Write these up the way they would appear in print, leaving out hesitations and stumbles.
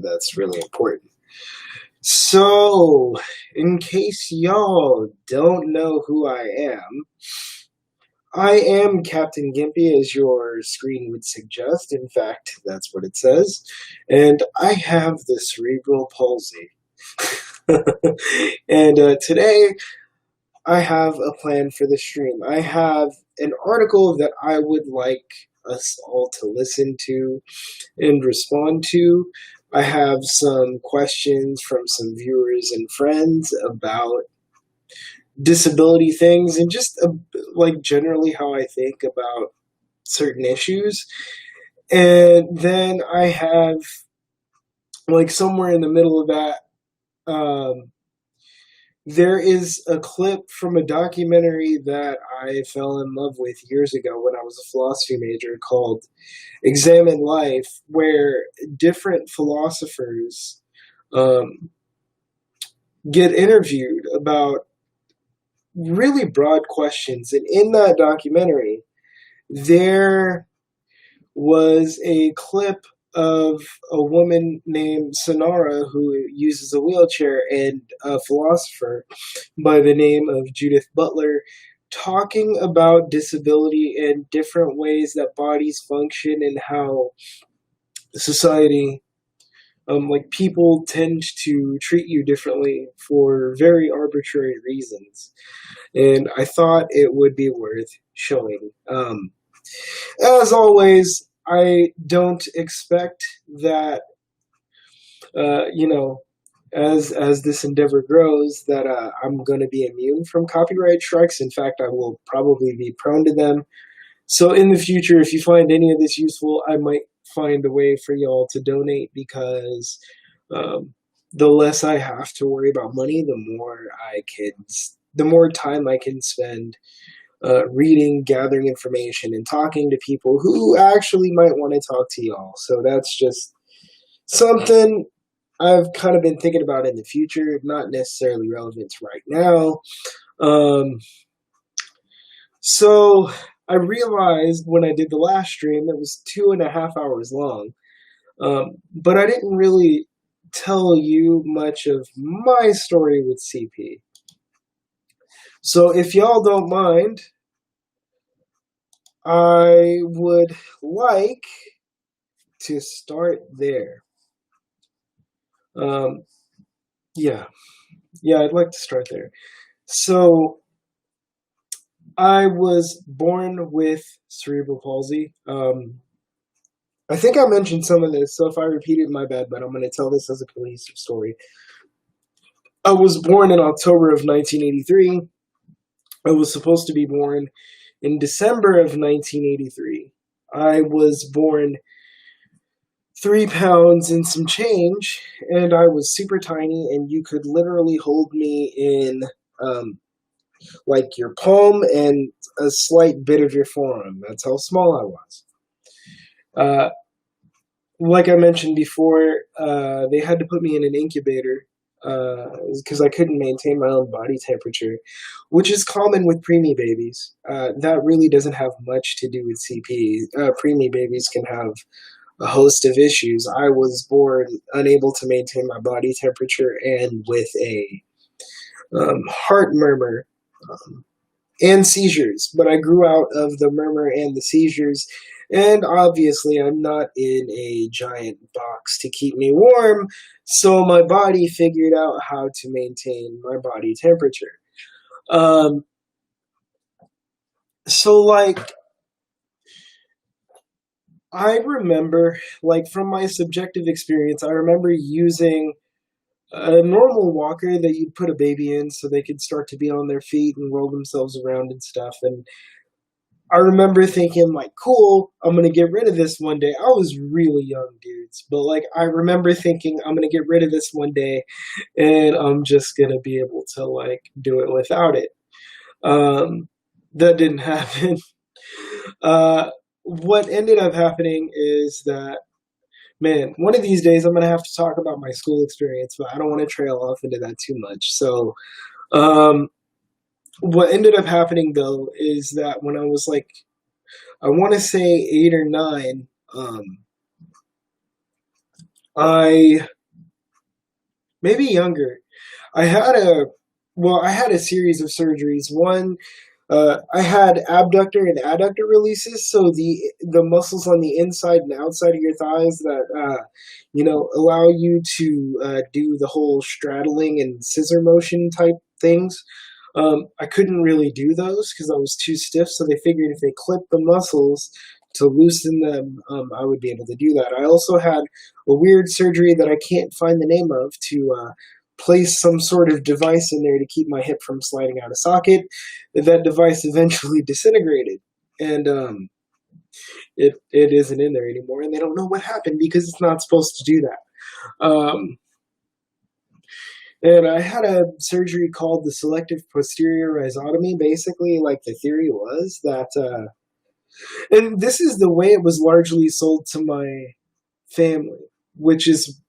That's really important. So, in case y'all don't know who I am Captain Gimpy, as your screen would suggest. In fact, that's what it says. And I have the cerebral palsy. And today, I have a plan for the stream. I have an article that I would like us all to listen to and respond to. I have some questions from some viewers and friends about disability things and just like generally how I think about certain issues. And then I have like somewhere in the middle of that, there is a clip from a documentary that I fell in love with years ago when I was a philosophy major called Examine Life, where different philosophers get interviewed about really broad questions. And in that documentary, there was a clip of a woman named Sonara who uses a wheelchair and a philosopher by the name of Judith Butler talking about disability and different ways that bodies function and how society, like people tend to treat you differently for very arbitrary reasons. And I thought it would be worth showing. As always, I don't expect that, as this endeavor grows, that I'm going to be immune from copyright strikes. In fact, I will probably be prone to them. So in the future, if you find any of this useful, I might find a way for y'all to donate, because the less I have to worry about money, the more time I can spend reading, gathering information, and talking to people who actually might want to talk to y'all. So that's just something I've kind of been thinking about in the future, not necessarily relevant right now. So I realized when I did the last stream, it was 2.5 hours long, but I didn't really tell you much of my story with CP. So if y'all don't mind, I would like to start there. I'd like to start there. So I was born with cerebral palsy. I think I mentioned some of this, so if I repeat it, my bad, but I'm going to tell this as a cohesive story. I was born in October of 1983. I was supposed to be born in December of 1983. I was born 3 pounds and some change, and I was super tiny, and you could literally hold me in like your palm and a slight bit of your forearm. That's how small I was. Like I mentioned before, they had to put me in an incubator because I couldn't maintain my own body temperature, which is common with preemie babies. That really doesn't have much to do with CP. Preemie babies can have a host of issues. I was born unable to maintain my body temperature and with a heart murmur and seizures, but I grew out of the murmur and the seizures, and obviously I'm not in a giant box to keep me warm, so my body figured out how to maintain my body temperature. So like, I remember, like from my subjective experience, I remember using a normal walker that you'd put a baby in so they could start to be on their feet and roll themselves around and stuff. And I remember thinking, like, cool, I'm going to get rid of this one day. I was really young, dudes. But, like, I remember thinking, I'm going to get rid of this one day, and I'm just going to be able to, like, do it without it. That didn't happen. What ended up happening is that, man, one of these days I'm going to have to talk about my school experience, but I don't want to trail off into that too much. So, what ended up happening, though, is that when I was like, I want to say 8 or 9, I maybe younger. I had a I had a series of surgeries. One, I had abductor and adductor releases, so the muscles on the inside and outside of your thighs that allow you to do the whole straddling and scissor motion type things. I couldn't really do those because I was too stiff, so they figured if they clipped the muscles to loosen them, I would be able to do that. I also had a weird surgery that I can't find the name of to place some sort of device in there to keep my hip from sliding out of socket. That device eventually disintegrated, and it isn't in there anymore, and they don't know what happened because it's not supposed to do that. And I had a surgery called the selective posterior rhizotomy. Basically, like the theory was that, and this is the way it was largely sold to my family, which is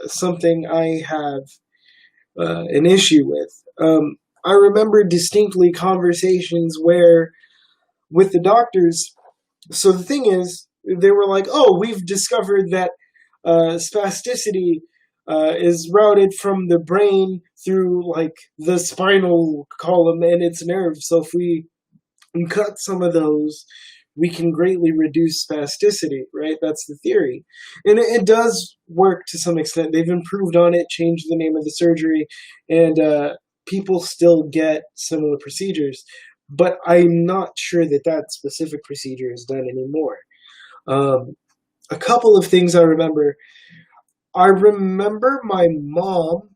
something I have an issue with. I remember distinctly conversations where, with the doctors, so the thing is, they were like, oh, we've discovered that spasticity is routed from the brain through like the spinal column and its nerves. So if we cut some of those, we can greatly reduce spasticity, right? That's the theory. And it does work to some extent. They've improved on it, changed the name of the surgery, and people still get similar procedures. But I'm not sure that that specific procedure is done anymore. A couple of things I remember. I remember my mom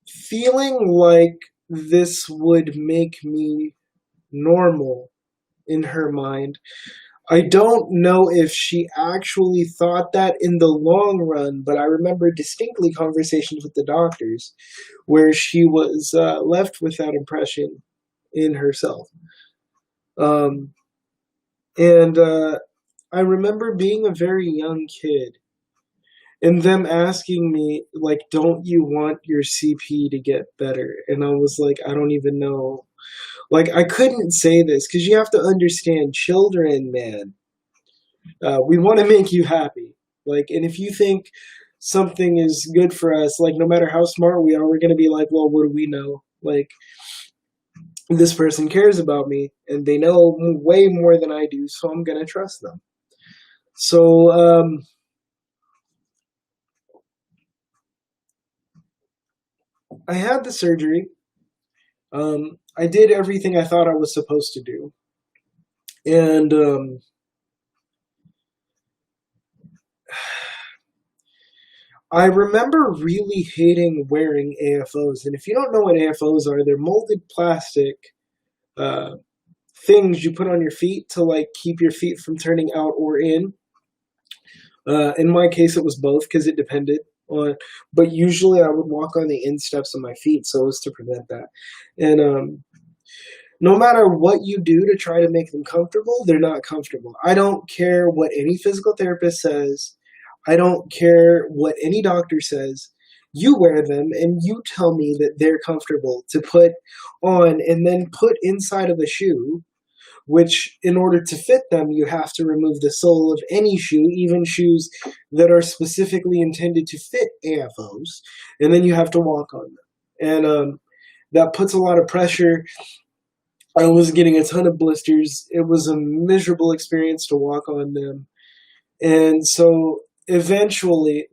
feeling like this would make me normal in her mind. I don't know if she actually thought that in the long run, but I remember distinctly conversations with the doctors where she was left with that impression in herself. Um, and I remember being a very young kid and them asking me, like, don't you want your CP to get better? And I was like, I don't even know. Like, I couldn't say this because you have to understand, children, man, we want to make you happy. Like, and if you think something is good for us, like, no matter how smart we are, we're going to be like, well, what do we know? Like, this person cares about me and they know way more than I do, so I'm going to trust them. So, I had the surgery. I did everything I thought I was supposed to do. And I remember really hating wearing AFOs. And if you don't know what AFOs are, they're molded plastic uh, things you put on your feet to like keep your feet from turning out or in. In my case, it was both because it depended on. But usually, I would walk on the insteps of my feet so as to prevent that. And no matter what you do to try to make them comfortable, they're not comfortable. I don't care what any physical therapist says. I don't care what any doctor says. You wear them and you tell me that they're comfortable to put on and then put inside of a shoe, which in order to fit them, you have to remove the sole of any shoe, even shoes that are specifically intended to fit AFOs, and then you have to walk on them. And that puts a lot of pressure. I was getting a ton of blisters. It was a miserable experience to walk on them. And so eventually,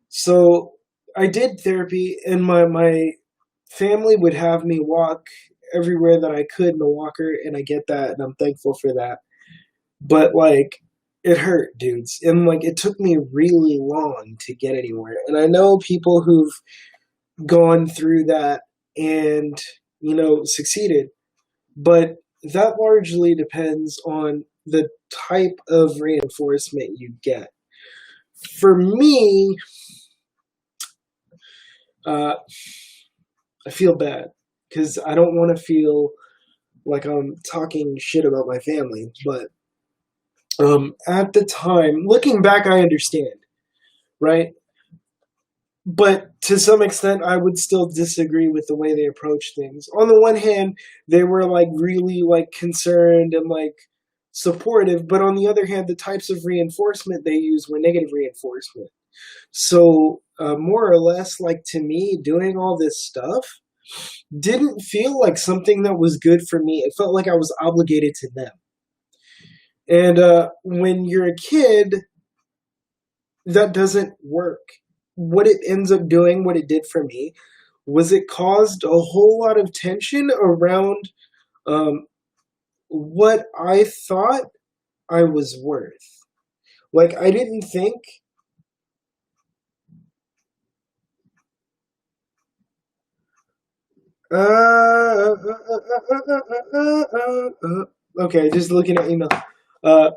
so I did therapy, and my family would have me walk everywhere that I could in a walker, and I get that, and I'm thankful for that. But, it hurt, dudes. And, it took me really long to get anywhere. And I know people who've gone through that and, succeeded. But that largely depends on the type of reinforcement you get. For me, I feel bad because I don't want to feel like I'm talking shit about my family. But at the time, looking back, I understand, right? But to some extent, I would still disagree with the way they approach things. On the one hand, they were really concerned and supportive, but on the other hand, the types of reinforcement they used were negative reinforcement. So, more or less, like to me, doing all this stuff didn't feel like something that was good for me. It felt like I was obligated to them. And when you're a kid, that doesn't work. What it ends up doing, what it did for me, was it caused a whole lot of tension around um, what I thought I was worth. Like, I didn't think. Okay, just looking at email. Uh,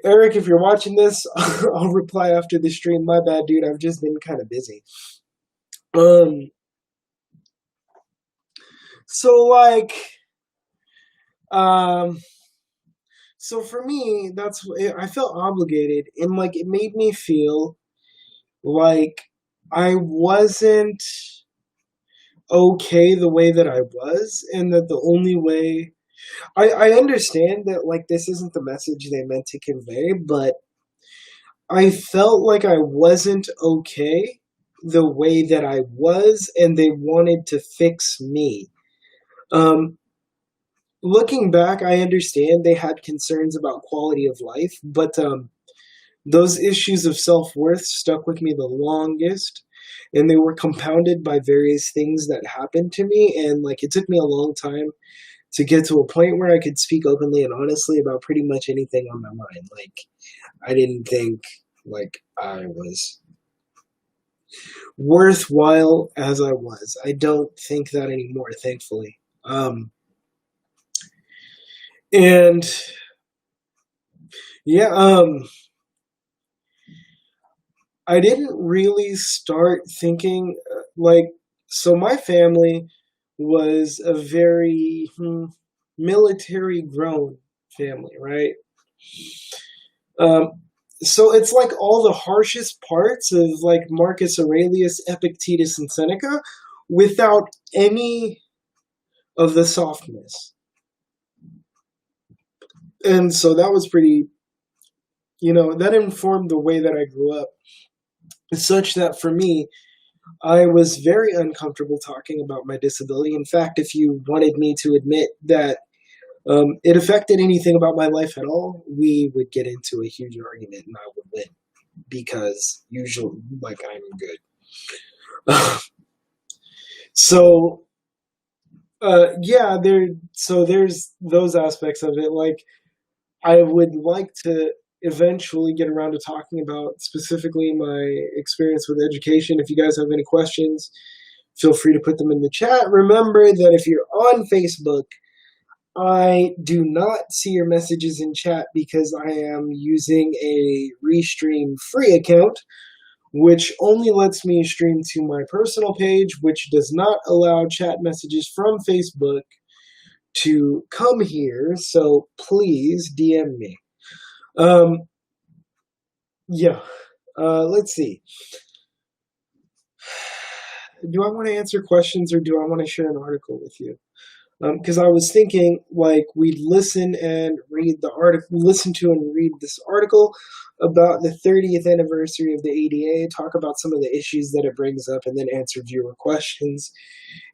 Eric, if you're watching this, I'll reply after the stream. My bad, dude. I've just been kind of busy. Um, so like, um, so for me, I felt obligated, and like it made me feel like I wasn't okay the way that I was, and that the only way I understand that like this isn't the message they meant to convey, but I felt like I wasn't okay the way that I was, and they wanted to fix me. Um, Looking back, I understand they had concerns about quality of life, but those issues of self worth stuck with me the longest, and they were compounded by various things that happened to me. And like it took me a long time to get to a point where I could speak openly and honestly about pretty much anything on my mind. Like I didn't think like I was worthwhile as I was. I don't think that anymore, thankfully. And yeah, I didn't really start thinking like so. My family was a very military grown family, right? Um, so it's like all the harshest parts of like Marcus Aurelius, Epictetus, and Seneca without any of the softness. And so that was pretty, that informed the way that I grew up, such that for me, I was very uncomfortable talking about my disability. In fact, if you wanted me to admit that it affected anything about my life at all, we would get into a huge argument and I would win because usually, like, I'm good. So, yeah, there's those aspects of it. Like, I would like to eventually get around to talking about specifically my experience with education. If you guys have any questions, feel free to put them in the chat. Remember that if you're on Facebook, I do not see your messages in chat because I am using a Restream free account, which only lets me stream to my personal page, which does not allow chat messages from Facebook to come here. So please DM me. Yeah. Let's see. Do I want to answer questions or do I want to share an article with you? Because I was thinking like we'd listen and read the article, listen to and read this article about the 30th anniversary of the ADA, talk about some of the issues that it brings up, and then answer viewer questions,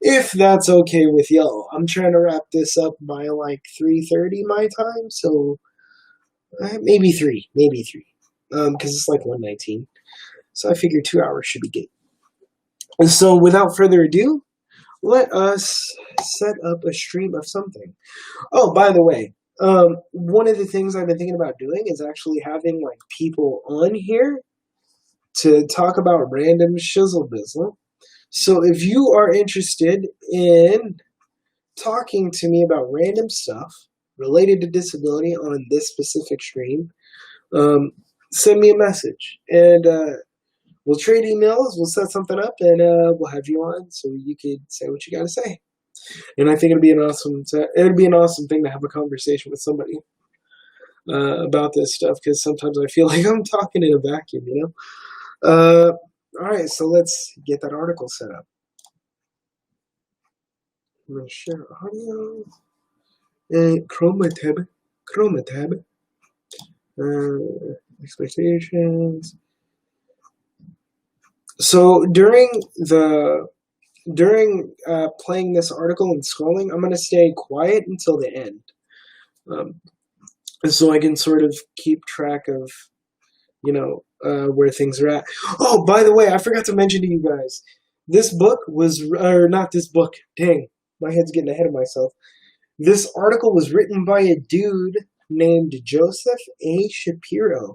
if that's okay with y'all. I'm trying to wrap this up by like 3:30 my time, so maybe three, because it's like 1:19. So I figure 2 hours should be good. And so without further ado, let us set up a stream of something. Oh, by the way, one of the things I've been thinking about doing is actually having like people on here to talk about random shizzle bizzle. So if you are interested in talking to me about random stuff related to disability on this specific stream, send me a message and we'll trade emails. We'll set something up and we'll have you on so you could say what you got to say. And I think it'd be an awesome thing to have a conversation with somebody about this stuff because sometimes I feel like I'm talking in a vacuum, all right, so let's get that article set up. I'm gonna share audio and Chroma tab, expectations. So during playing this article and scrolling, I'm going to stay quiet until the end, um, so I can sort of keep track of where things are at. Oh, by the way, I forgot to mention to you guys, this book was, or not this book. Dang, my head's getting ahead of myself. This article was written by a dude named Joseph A. Shapiro.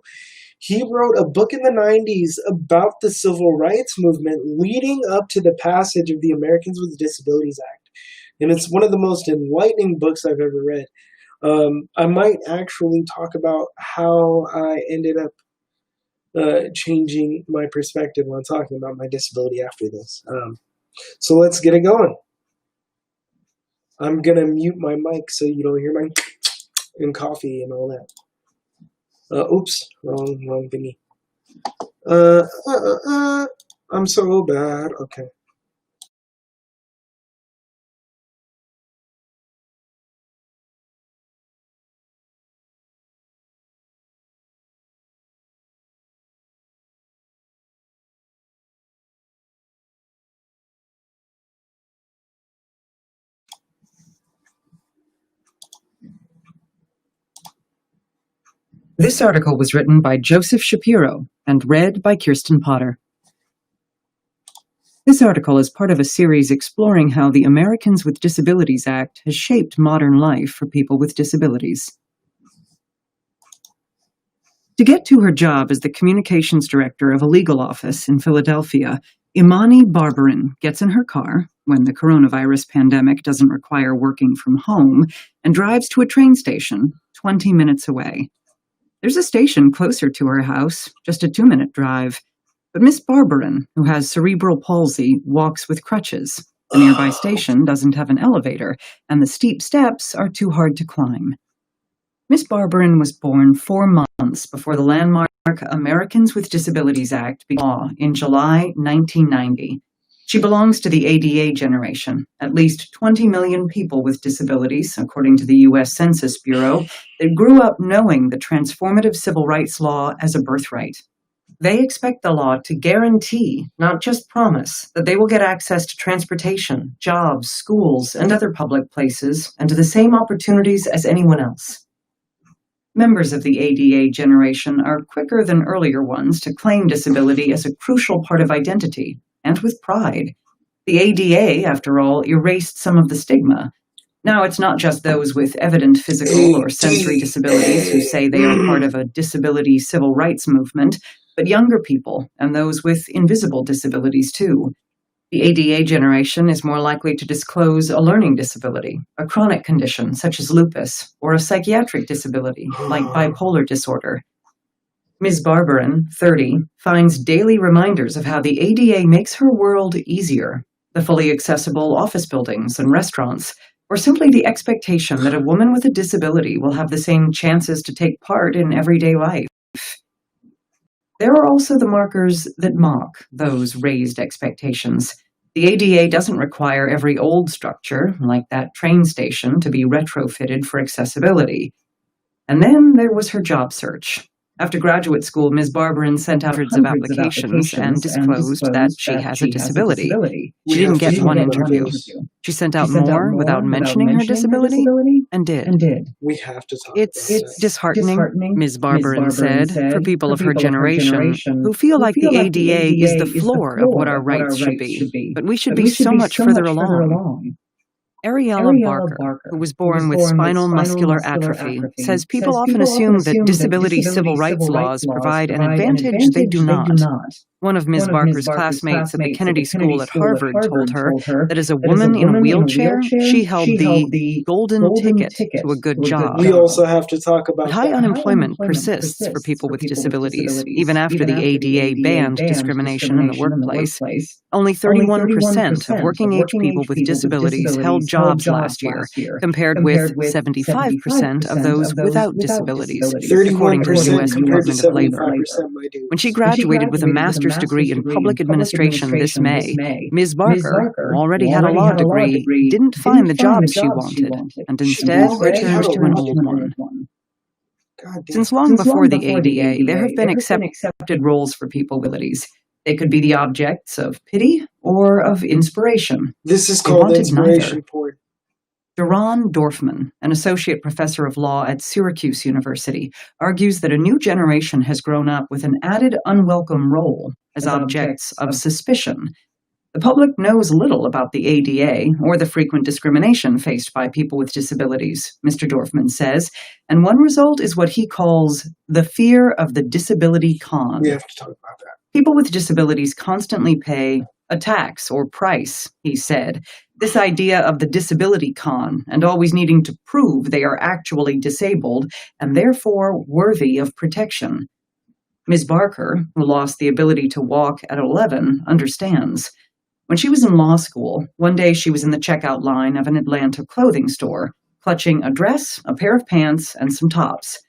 He wrote a book in the 90s about the civil rights movement leading up to the passage of the Americans with Disabilities Act. And it's one of the most enlightening books I've ever read. I might actually talk about how I ended up changing my perspective on talking about my disability after this. So let's get it going. I'm going to mute my mic so you don't hear my and coffee and all that. Oops, wrong thingy. I'm so bad. Okay. This article was written by Joseph Shapiro and read by Kirsten Potter. This article is part of a series exploring how the Americans with Disabilities Act has shaped modern life for people with disabilities. To get to her job as the communications director of a legal office in Philadelphia, Imani Barbarin gets in her car, when the coronavirus pandemic doesn't require working from home, and drives to a train station 20 minutes away. There's a station closer to her house, just a 2-minute drive. But Miss Barbarin, who has cerebral palsy, walks with crutches. The nearby station doesn't have an elevator, and the steep steps are too hard to climb. Miss Barbarin was born 4 months before the landmark Americans with Disabilities Act became law in July 1990. She belongs to the ADA generation, at least 20 million people with disabilities, according to the U.S. Census Bureau, that grew up knowing the transformative civil rights law as a birthright. They expect the law to guarantee, not just promise, that they will get access to transportation, jobs, schools, and other public places, and to the same opportunities as anyone else. Members of the ADA generation are quicker than earlier ones to claim disability as a crucial part of identity, and with pride. The ADA, after all, erased some of the stigma. Now it's not just those with evident physical or sensory disabilities who say they are part of a disability civil rights movement, but younger people and those with invisible disabilities too. The ADA generation is more likely to disclose a learning disability, a chronic condition such as lupus, or a psychiatric disability like bipolar disorder. Ms. Barbarin, 30, finds daily reminders of how the ADA makes her world easier. The fully accessible office buildings and restaurants, or simply the expectation that a woman with a disability will have the same chances to take part in everyday life. There are also the markers that mock those raised expectations. The ADA doesn't require every old structure, like that train station, to be retrofitted for accessibility. And then there was her job search. After graduate school, Ms. Barbarin sent out hundreds of applications and disclosed that she has a disability. She didn't get one interview. She sent out more without mentioning her disability, and did. We have to talk It's about that. disheartening, Ms. Barbarin said, for people of her generation who feel like the ADA is the floor of what our rights should be, but we should be so much further along. Ariella Barker, who was born with spinal muscular atrophy, says people often assume that disability civil rights laws provide an advantage they do not. One of Ms. Barker's classmates at the Kennedy School at Harvard told her that as a woman in a wheelchair, she held the golden ticket to a good job. We also have to talk about But high unemployment persists for people with disabilities, even after the ADA banned discrimination in the workplace. Only 31% of working-age people with disabilities held jobs last year, compared with 75% of those without disabilities, according to the U.S. Department of Labor. When she graduated with a master's degree in public administration this May, Ms. Barker, who already had a law degree, didn't find the job she wanted, and instead returned to an old one. Since long before the ADA, there have been accepted roles for people with disabilities. They could be the objects of pity or of inspiration. This is They called wanted inspiration neither. porn. Doron Dorfman, an associate professor of law at Syracuse University, argues that a new generation has grown up with an added unwelcome role as objects of suspicion. The public knows little about the ADA or the frequent discrimination faced by people with disabilities, Mr. Dorfman says, and one result is what he calls the fear of the disability con. We have to talk about that. People with disabilities constantly pay a tax or price, he said. This idea of the disability con and always needing to prove they are actually disabled and therefore worthy of protection. Ms. Barker, who lost the ability to walk at 11, understands. When she was in law school, one day she was in the checkout line of an Atlanta clothing store, clutching a dress, a pair of pants, and some tops.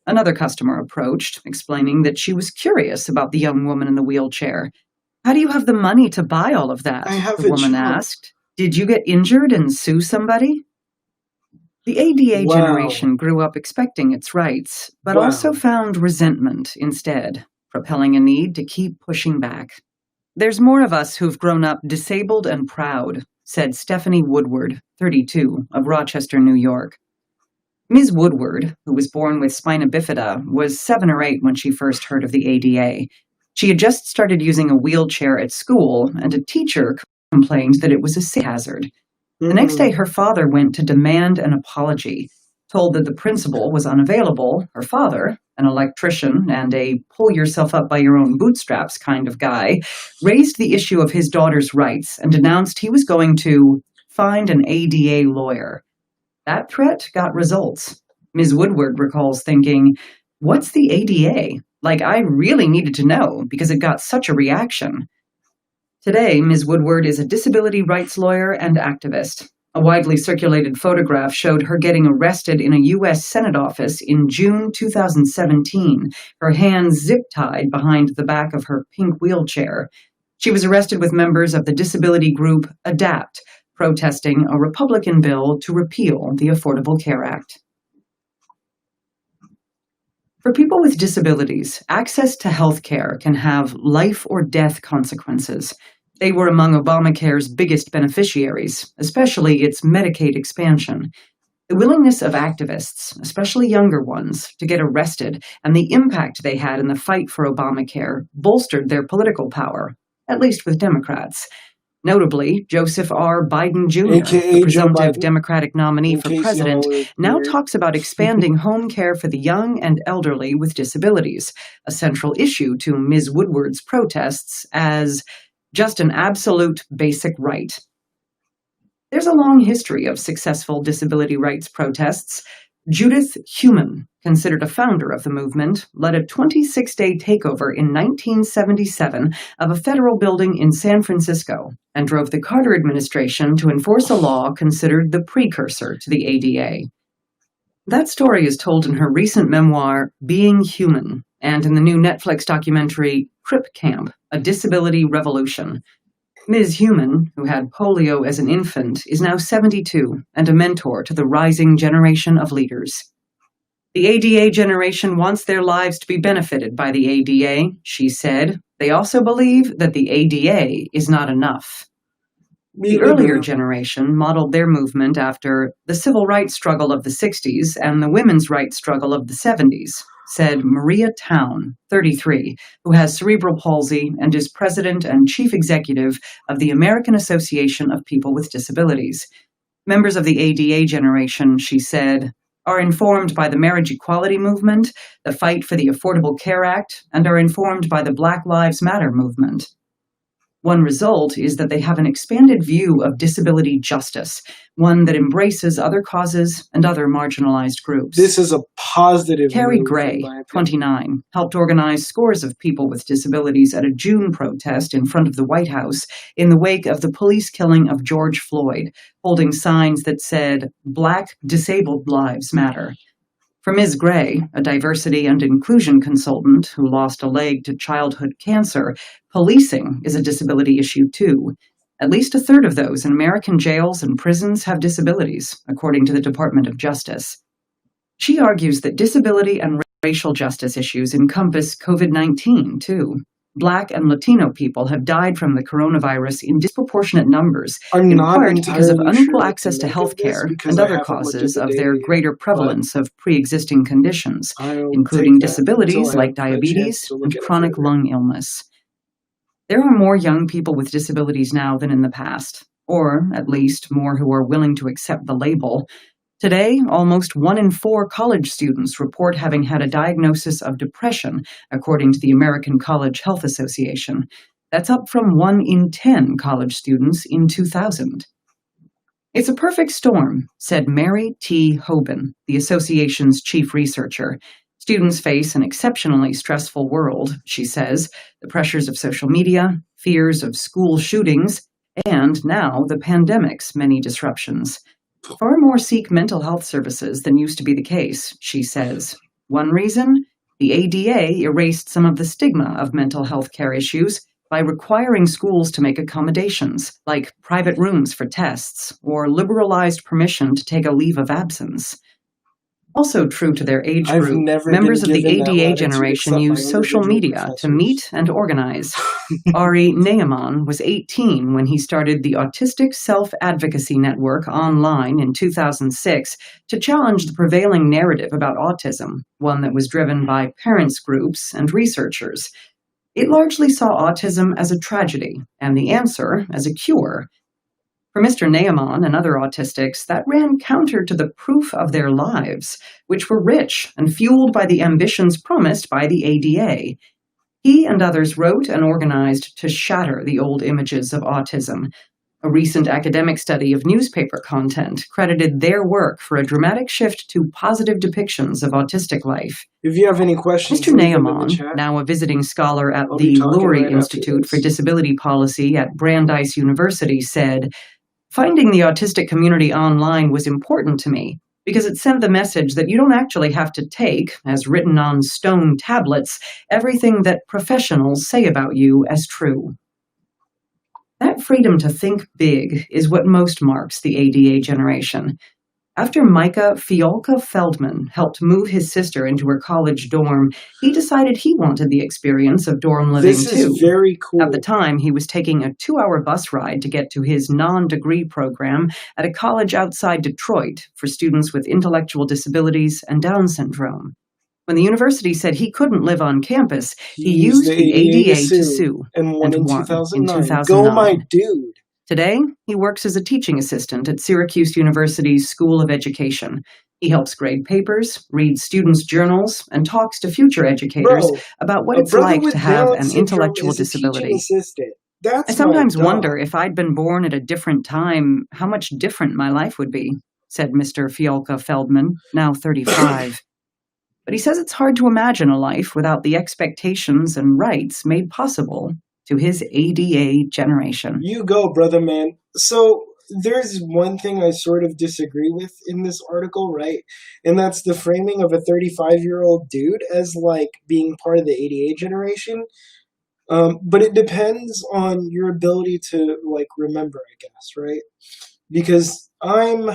Another customer approached, explaining that she was curious about the young woman in the wheelchair. "How do you have the money to buy all of that?" I have the a woman job. asked. "Did you get injured and sue somebody?" The ADA Wow. generation grew up expecting its rights, but Wow. also found resentment instead, propelling a need to keep pushing back. "There's more of us who've grown up disabled and proud," said Stephanie Woodward, 32, of Rochester, New York. Ms. Woodward, who was born with spina bifida, was 7 or 8 when she first heard of the ADA. She had just started using a wheelchair at school, and a teacher complained that it was a safety hazard. The next day, her father went to demand an apology. Told that the principal was unavailable, her father, an electrician and a pull-yourself-up-by-your-own-bootstraps kind of guy, raised the issue of his daughter's rights and announced he was going to find an ADA lawyer. That threat got results. Ms. Woodward recalls thinking, "What's the ADA? Like, I really needed to know because it got such a reaction." Today, Ms. Woodward is a disability rights lawyer and activist. A widely circulated photograph showed her getting arrested in a U.S. Senate office in June 2017, her hands zip-tied behind the back of her pink wheelchair. She was arrested with members of the disability group ADAPT, protesting a Republican bill to repeal the Affordable Care Act. For people with disabilities, access to health care can have life or death consequences. They were among Obamacare's biggest beneficiaries, especially its Medicaid expansion. The willingness of activists, especially younger ones, to get arrested and the impact they had in the fight for Obamacare bolstered their political power, at least with Democrats. Notably, Joseph R. Biden Jr., AKA the Joe presumptive Biden, Democratic nominee in for case president, y'all are now weird. talks about expanding home care for the young and elderly with disabilities, a central issue to Ms. Woodward's protests as just an absolute basic right. There's a long history of successful disability rights protests. Judith Heumann, considered a founder of the movement, led a 26-day takeover in 1977 of a federal building in San Francisco and drove the Carter administration to enforce a law considered the precursor to the ADA. That story is told in her recent memoir, Being Human, and in the new Netflix documentary, Crip Camp, A Disability Revolution. Ms. Heumann, who had polio as an infant, is now 72 and a mentor to the rising generation of leaders. The ADA generation wants their lives to be benefited by the ADA, she said. They also believe that the ADA is not enough. The earlier generation modeled their movement after the civil rights struggle of the 60s and the women's rights struggle of the 70s, said Maria Town, 33, who has cerebral palsy and is president and chief executive of the American Association of People with Disabilities. Members of the ADA generation, she said, are informed by the marriage equality movement, the fight for the Affordable Care Act, and are informed by the Black Lives Matter movement. One result is that they have an expanded view of disability justice, one that embraces other causes and other marginalized groups. This is a positive Carrie move, Gray, in my opinion. 29, helped organize scores of people with disabilities at a June protest in front of the White House in the wake of the police killing of George Floyd, holding signs that said, "Black disabled lives matter." For Ms. Gray, a diversity and inclusion consultant who lost a leg to childhood cancer, policing is a disability issue too. At least a third of those in American jails and prisons have disabilities, according to the Department of Justice. She argues that disability and racial justice issues encompass COVID-19 too. Black and Latino people have died from the coronavirus in disproportionate numbers, I'm in not part because of entirely unequal sure what to access to make health of this care because and I other haven't looked at causes the of data their yet, greater but prevalence of pre-existing conditions, I'll including take that until disabilities I like have a chance diabetes to look and at it chronic further. lung illness. There are more young people with disabilities now than in the past, or at least more who are willing to accept the label. Today, almost 1 in 4 college students report having had a diagnosis of depression, according to the American College Health Association. That's up from 1 in 10 college students in 2000. It's a perfect storm, said Mary T. Hoban, the association's chief researcher. Students face an exceptionally stressful world, she says, the pressures of social media, fears of school shootings, and now the pandemic's many disruptions. Far more seek mental health services than used to be the case, she says. One reason? The ADA erased some of the stigma of mental health care issues by requiring schools to make accommodations, like private rooms for tests or liberalized permission to take a leave of absence. Also true to their age I've group, never members been of the given that ADA latitude generation except by use social individual media to professors. meet and organize. Ari Naaman was 18 when he started the Autistic Self-Advocacy Network online in 2006 to challenge the prevailing narrative about autism, one that was driven by parents' groups and researchers. It largely saw autism as a tragedy and the answer as a cure. For Mr. Naaman and other autistics, that ran counter to the proof of their lives, which were rich and fueled by the ambitions promised by the ADA. He and others wrote and organized to shatter the old images of autism. A recent academic study of newspaper content credited their work for a dramatic shift to positive depictions of autistic life. If you have any questions, Mr. leave them in the Naaman, chat. now a visiting scholar at I'll be the talking Lurie right after Institute for this. Disability Policy at Brandeis University, said, "Finding the autistic community online was important to me because it sent the message that you don't actually have to take, as written on stone tablets, everything that professionals say about you as true." That freedom to think big is what most marks the ADA generation. After Micah Fiolka Feldman helped move his sister into her college dorm, he decided he wanted the experience of dorm living This too. is very cool. At the time, he was taking a 2-hour bus ride to get to his non-degree program at a college outside Detroit for students with intellectual disabilities and Down syndrome. When the university said he couldn't live on campus, he used the ADA to sue and won in 2009. 2009. Go, my dude. Today, he works as a teaching assistant at Syracuse University's School of Education. He helps grade papers, reads students' journals, and talks to future educators about what it's like to have an intellectual disability. I sometimes wonder if I'd been born at a different time, how much different my life would be, said Mr. Fiolka Feldman, now 35. But he says it's hard to imagine a life without the expectations and rights made possible to his ADA generation. You go, brother man. So there's one thing I sort of disagree with in this article, right? And that's the framing of a 35-year-old dude as like being part of the ADA generation. But it depends on your ability to like remember, I guess, right? Because I'm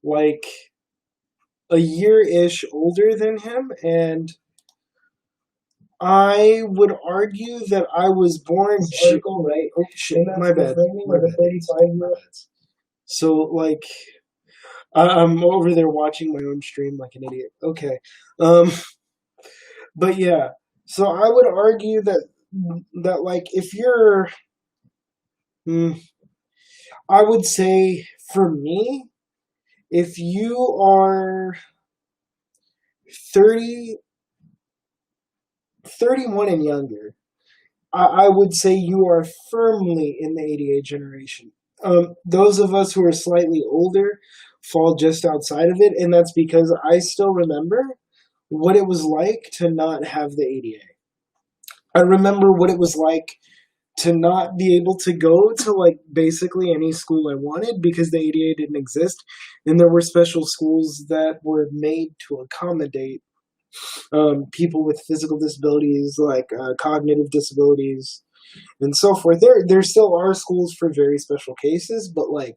like a year-ish older than him, and I would argue that I was born. Right? Oh shit! My bad. So like, I'm over there watching my own stream like an idiot. Okay, but yeah. So I would argue that like if you're, I would say for me, if you are 30, 31 and younger, I would say you are firmly in the ADA generation. Those of us who are slightly older fall just outside of it, and that's because I still remember what it was like to not have the ADA. I remember what it was like to not be able to go to like basically any school I wanted because the ADA didn't exist, and there were special schools that were made to accommodate people with physical disabilities, like cognitive disabilities, and so forth. There still are schools for very special cases, but like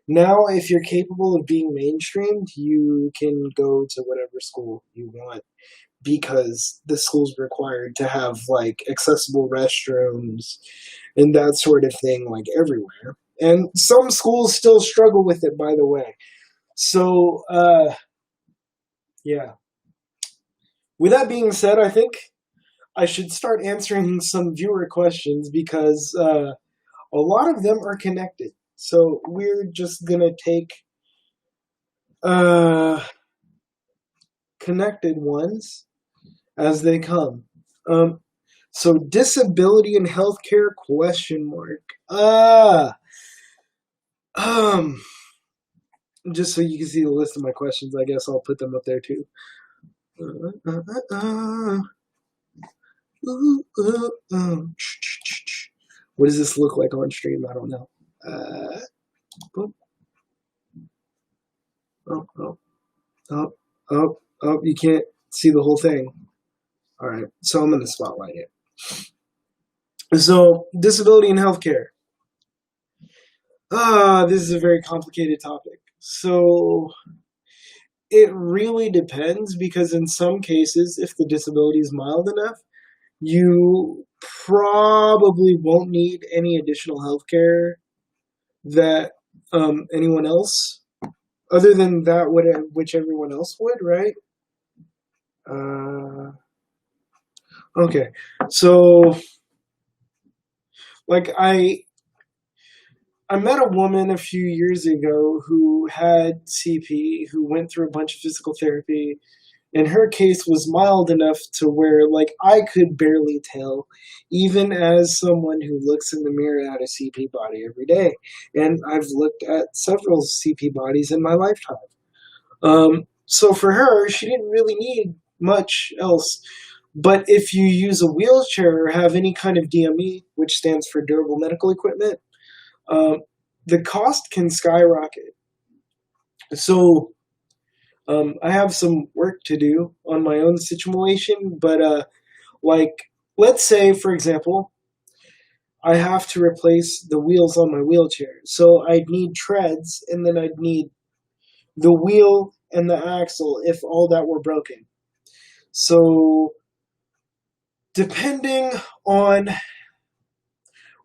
now, if you're capable of being mainstreamed, you can go to whatever school you want. because the school's required to have like accessible restrooms and that sort of thing, like everywhere. And some schools still struggle with it, by the way. So, yeah. With that being said, I think I should start answering some viewer questions because a lot of them are connected. So we're just gonna take uh, connected ones as they come. Um, so disability and healthcare question mark. Um, just so you can see the list of my questions, I guess I'll put them up there too. What does this look like on stream? I don't know. Oh, oh, oh, oh, oh, oh, you can't see the whole thing. All right, so I'm going to spotlight it. So, disability and healthcare. This is a very complicated topic. So, it really depends because in some cases, if the disability is mild enough, you probably won't need any additional healthcare that anyone else, other than that, which everyone else would, right? Okay, so like I met a woman a few years ago who had CP, who went through a bunch of physical therapy, and her case was mild enough to where like I could barely tell, even as someone who looks in the mirror at a CP body every day. And I've looked at several CP bodies in my lifetime. So for her, she didn't really need much else. But if you use a wheelchair or have any kind of DME, which stands for durable medical equipment, um, the cost can skyrocket. So I have some work to do on my own situation, but like, let's say, for example, I have to replace the wheels on my wheelchair. So I'd need treads, and then I'd need the wheel and the axle if all that were broken. So depending on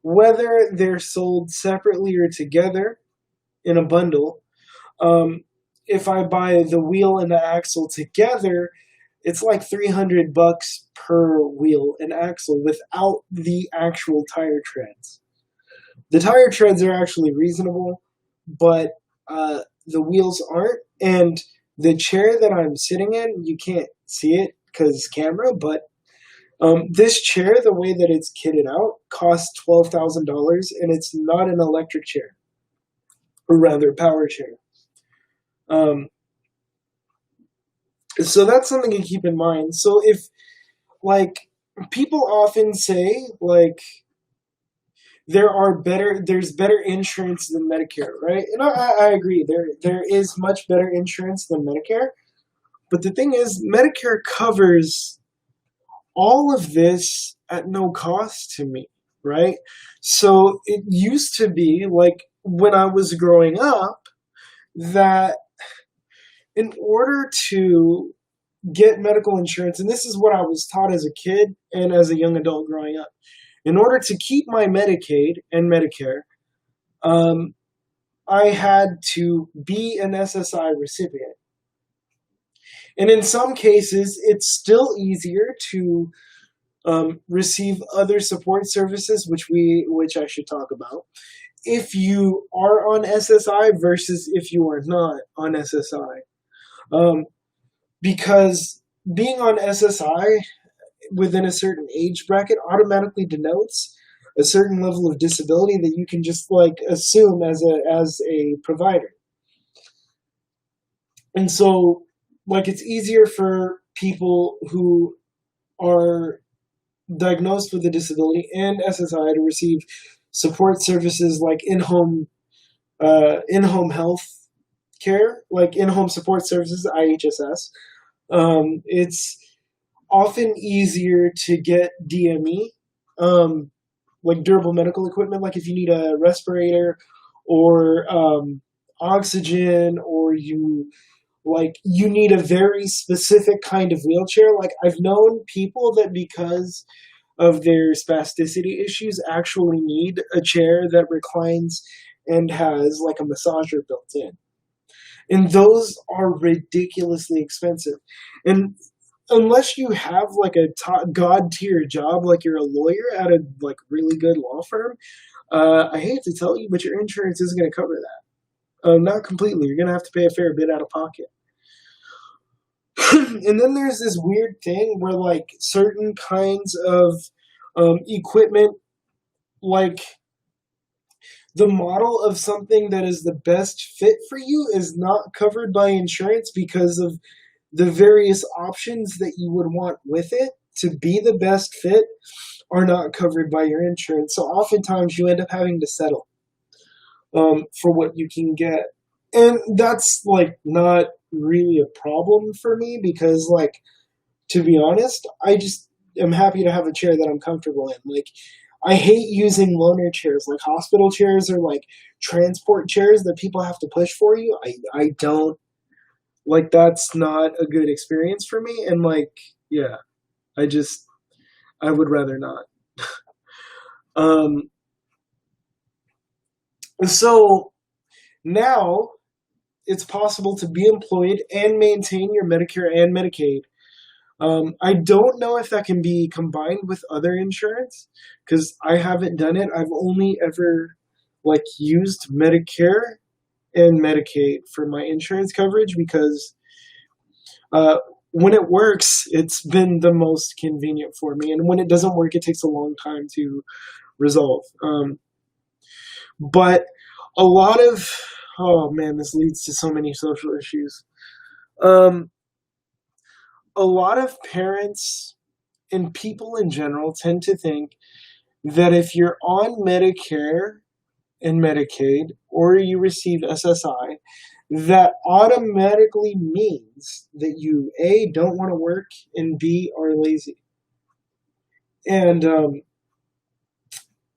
whether they're sold separately or together in a bundle, if I buy the wheel and the axle together, it's like $300 per wheel and axle without the actual tire treads. The tire treads are actually reasonable, but the wheels aren't. And the chair that I'm sitting in, you can't see it because camera, but this chair, the way that it's kitted out, costs $12,000, and it's not an electric chair, or rather, power chair. So that's something to keep in mind. So if, like, people often say, like, there's better insurance than Medicare, right? And I agree. There is much better insurance than Medicare. But the thing is, Medicare covers all of this at no cost to me, right? So it used to be like when I was growing up that in order to get medical insurance, and this is what I was taught as a kid and as a young adult growing up, in order to keep my Medicaid and Medicare, I had to be an SSI recipient. And in some cases, it's still easier to receive other support services, which I should talk about, if you are on SSI versus if you are not on SSI. Because being on SSI within a certain age bracket automatically denotes a certain level of disability that you can just like assume as a provider. And so like it's easier for people who are diagnosed with a disability and SSI to receive support services like in-home health care, like in-home support services, IHSS. It's often easier to get DME, like durable medical equipment, like if you need a respirator or oxygen, or you like you need a very specific kind of wheelchair. Like I've known people that because of their spasticity issues actually need a chair that reclines and has like a massager built in. And those are ridiculously expensive. And unless you have like a top god tier job, like you're a lawyer at a like really good law firm, I hate to tell you, but your insurance isn't going to cover that. Not completely. You're going to have to pay a fair bit out of pocket. And then there's this weird thing where like certain kinds of equipment, like the model of something that is the best fit for you is not covered by insurance because of the various options that you would want with it to be the best fit are not covered by your insurance. So oftentimes you end up having to settle for what you can get. And that's like not really a problem for me because, like, to be honest, I just am happy to have a chair that I'm comfortable in. Like, I hate using loaner chairs, like hospital chairs or like transport chairs that people have to push for you. I don't like that's not a good experience for me. And like, yeah, I would rather not. um, so now it's possible to be employed and maintain your Medicare and Medicaid. I don't know if that can be combined with other insurance because I haven't done it. I've only ever like used Medicare and Medicaid for my insurance coverage because when it works, it's been the most convenient for me, and when it doesn't work, it takes a long time to resolve. But a lot of oh man, this leads to so many social issues. Um, a lot of parents and people in general tend to think that if you're on Medicare and Medicaid or you receive SSI, that automatically means that you A, don't want to work, and B, are lazy. And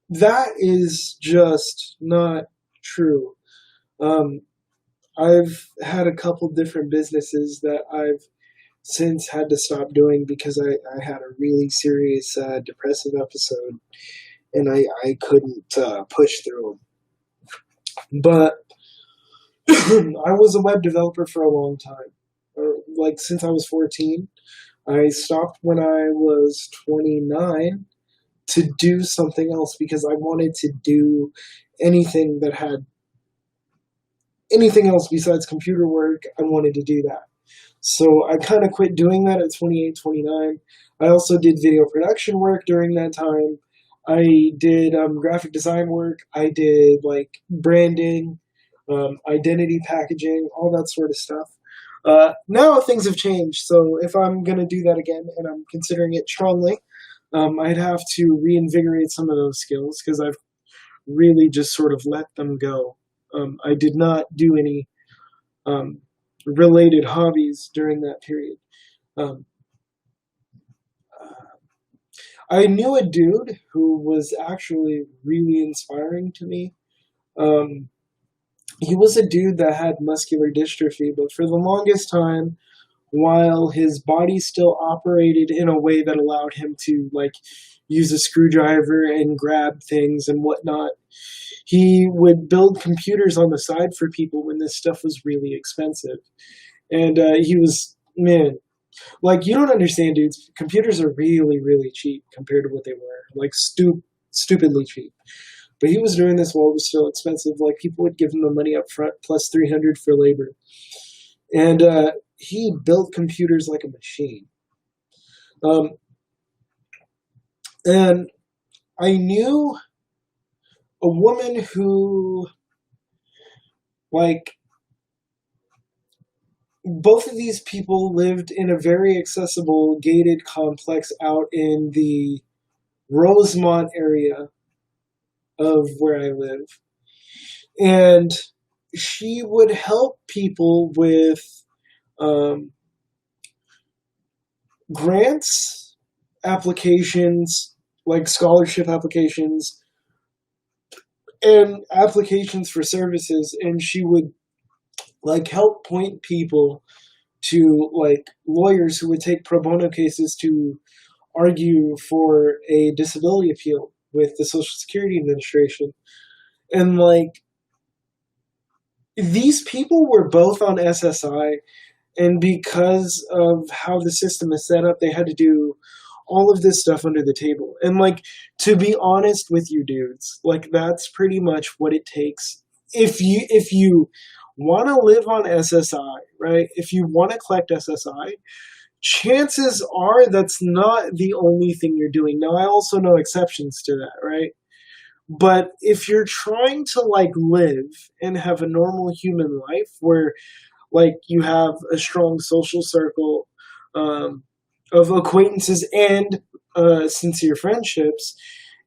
that is just not true. Um, I've had a couple different businesses that I've since had to stop doing because I had a really serious depressive episode and I couldn't push through them. But I was a web developer for a long time, like since I was 14. I stopped when I was 29 to do something else because I wanted to do anything that had anything else besides computer work. I wanted to do that. So I kind of quit doing that at 28, 29. I also did video production work during that time. I did graphic design work. I did like branding, identity packaging, all that sort of stuff. Now things have changed, so if I'm going to do that again, and I'm considering it strongly, I'd have to reinvigorate some of those skills because I've really just sort of let them go. I did not do any related hobbies during that period. Um, I knew a dude who was actually really inspiring to me. Um, he was a dude that had muscular dystrophy, but for the longest time, while his body still operated in a way that allowed him to like use a screwdriver and grab things and whatnot, he would build computers on the side for people when this stuff was really expensive. And he was, man, like you don't understand, dudes. Computers are really, really cheap compared to what they were. Like stupidly cheap. But he was doing this while it was still expensive. Like people would give him the money up front plus 300 for labor. And he built computers like a machine. Um, and I knew a woman who, like, both of these people lived in a very accessible gated complex out in the Rosemont area of where I live. And she would help people with grants, applications, like scholarship applications, and applications for services. And she would like help point people to like lawyers who would take pro bono cases to argue for a disability appeal with the Social Security Administration. And like these people were both on SSI, and because of how the system is set up, they had to do all of this stuff under the table. And like, to be honest with you dudes, like that's pretty much what it takes. If you want to live on SSI, right? If you want to collect SSI, chances are that's not the only thing you're doing. Now, I also know exceptions to that, right? But if you're trying to like live and have a normal human life where like you have a strong social circle um, of acquaintances and sincere friendships,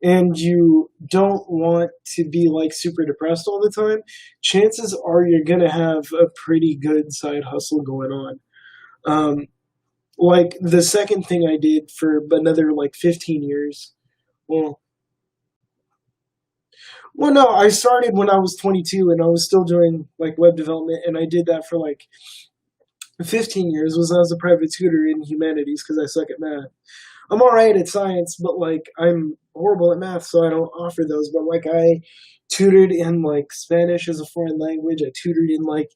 and you don't want to be like super depressed all the time, chances are you're gonna have a pretty good side hustle going on. Um, like the second thing I did for another like 15 years. Well, well, no, I started when I was 22 and I was still doing like web development, and I did that for like 15 years. Was I was a private tutor in humanities because I suck at math. I'm all right at science, but like I'm horrible at math, so I don't offer those. But like I tutored in like Spanish as a foreign language. I tutored in like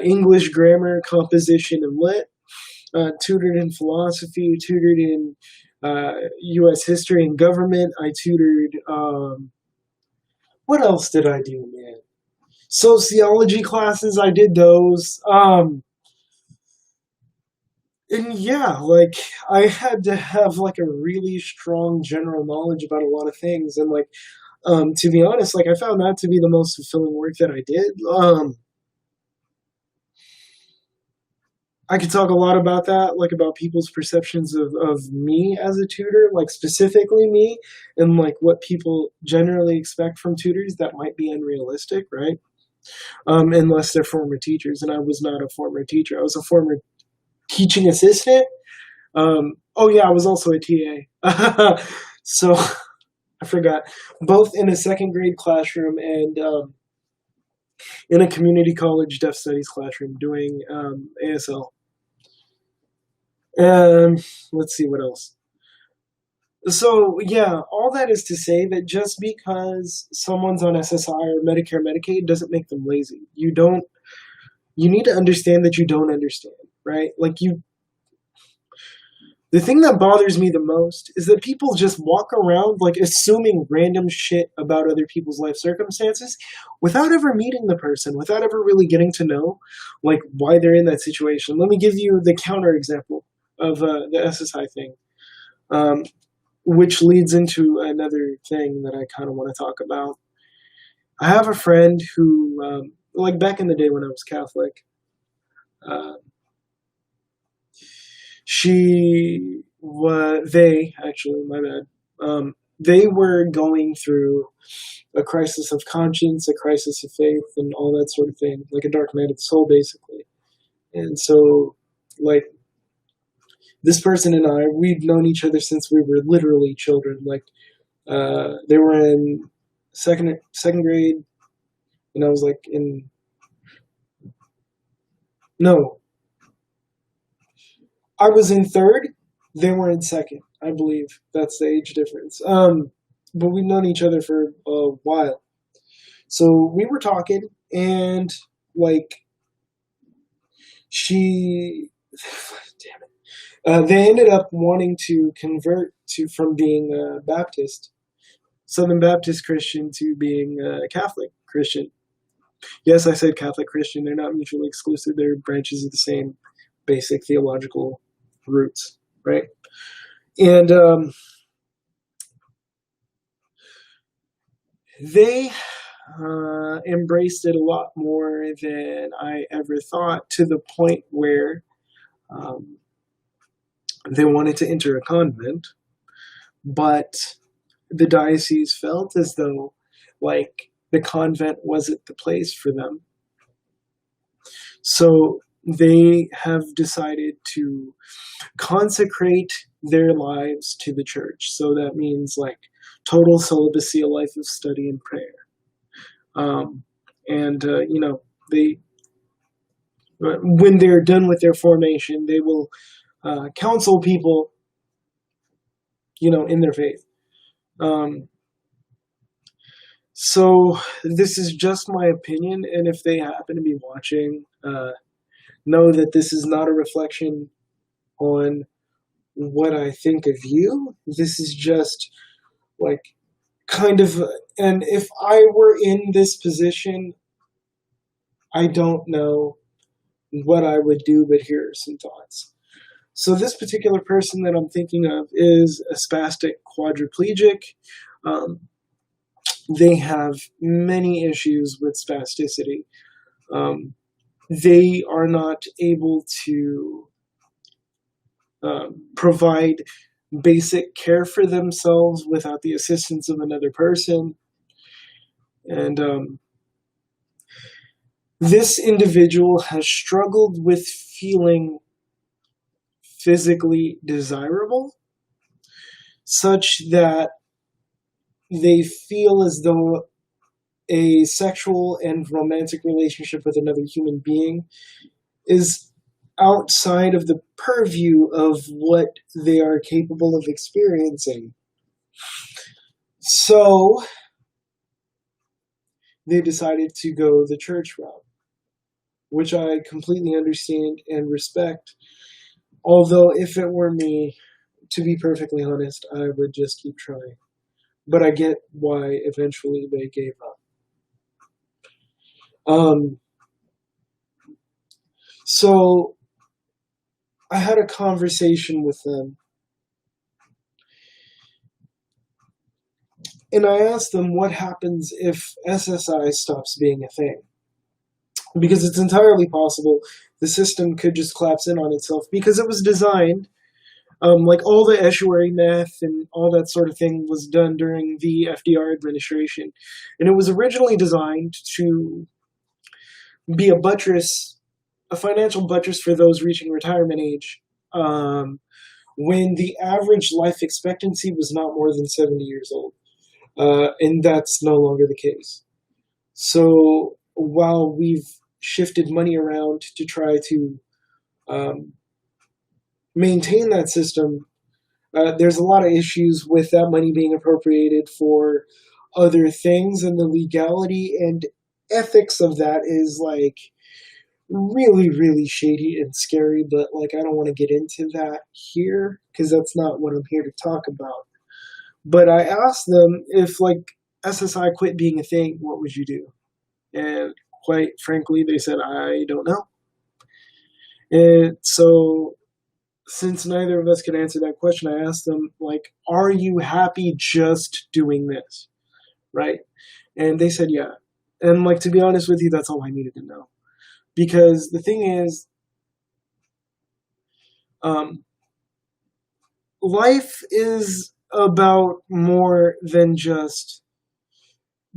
English grammar, composition, and lit. Tutored in philosophy. Tutored in U.S. history and government. I tutored. What else did I do, man? Sociology classes, I did those. And yeah, like I had to have like a really strong general knowledge about a lot of things, and like to be honest, like I found that to be the most fulfilling work that I did. I could talk a lot about that, like about people's perceptions of me as a tutor, like specifically me, and like what people generally expect from tutors that might be unrealistic, right? Unless they're former teachers, and I was not a former teacher. I was a former teaching assistant. Oh yeah, I was also a TA. So I forgot. Both in a second grade classroom and in a community college deaf studies classroom doing ASL. And let's see what else. So yeah, all that is to say that just because someone's on SSI or Medicare, Medicaid doesn't make them lazy. You need to understand that you don't understand, right? Like the thing that bothers me the most is that people just walk around like assuming random shit about other people's life circumstances without ever meeting the person, without ever really getting to know like why they're in that situation. Let me give you the counter example of the SSI thing, um, which leads into another thing that I kind of want to talk about. I have a friend who, like back in the day when I was Catholic, uh, they actually, my bad, they were going through a crisis of conscience, a crisis of faith, and all that sort of thing, like a dark night of the soul, basically. And so, like, this person and I, we'd known each other since we were literally children. Like, they were in second grade, and I was like in no, I was in third. They were in second, I believe. That's the age difference. But we've known each other for a while, so we were talking, and like she, damn it, they ended up wanting to convert to from being a Baptist, Southern Baptist Christian, to being a Catholic Christian. Yes, I said Catholic Christian. They're not mutually exclusive. They're branches of the same basic theological roots, right? And they embraced it a lot more than I ever thought, to the point where um, they wanted to enter a convent, but the diocese felt as though, like, the convent wasn't the place for them. So they have decided to consecrate their lives to the church. So that means like total celibacy, a life of study and prayer. And, you know, They when they're done with their formation, they will counsel people, in their faith. Um, so this is just my opinion, and if they happen to be watching, know that this is not a reflection on what I think of you. This is just like kind of, and if I were in this position, I don't know what I would do, but here are some thoughts. So this particular person that I'm thinking of is a spastic quadriplegic. Um, they have many issues with spasticity. They are not able to provide basic care for themselves without the assistance of another person. And this individual has struggled with feeling physically desirable, such that they feel as though a sexual and romantic relationship with another human being is outside of the purview of what they are capable of experiencing. So they decided to go the church route, which I completely understand and respect. Although if it were me, to be perfectly honest, I would just keep trying. But I get why eventually they gave up. So I had a conversation with them, and I asked them what happens if SSI stops being a thing. Because it's entirely possible the system could just collapse in on itself, because it was designed, like all the estuary meth and all that sort of thing was done during the FDR administration. And it was originally designed to be a financial buttress for those reaching retirement age, when the average life expectancy was not more than 70 years old. And that's no longer the case. So while we've shifted money around to try to maintain that system, there's a lot of issues with that money being appropriated for other things, and the legality and ethics of that is like really, really shady and scary. But like, I don't want to get into that here because that's not what I'm here to talk about. But I asked them, if like SSI quit being a thing, what would you do? And quite frankly, they said, I don't know. And so since neither of us could answer that question, I asked them, like, are you happy just doing this? Right? And they said, yeah. And like, to be honest with you, that's all I needed to know. Because the thing is, life is about more than just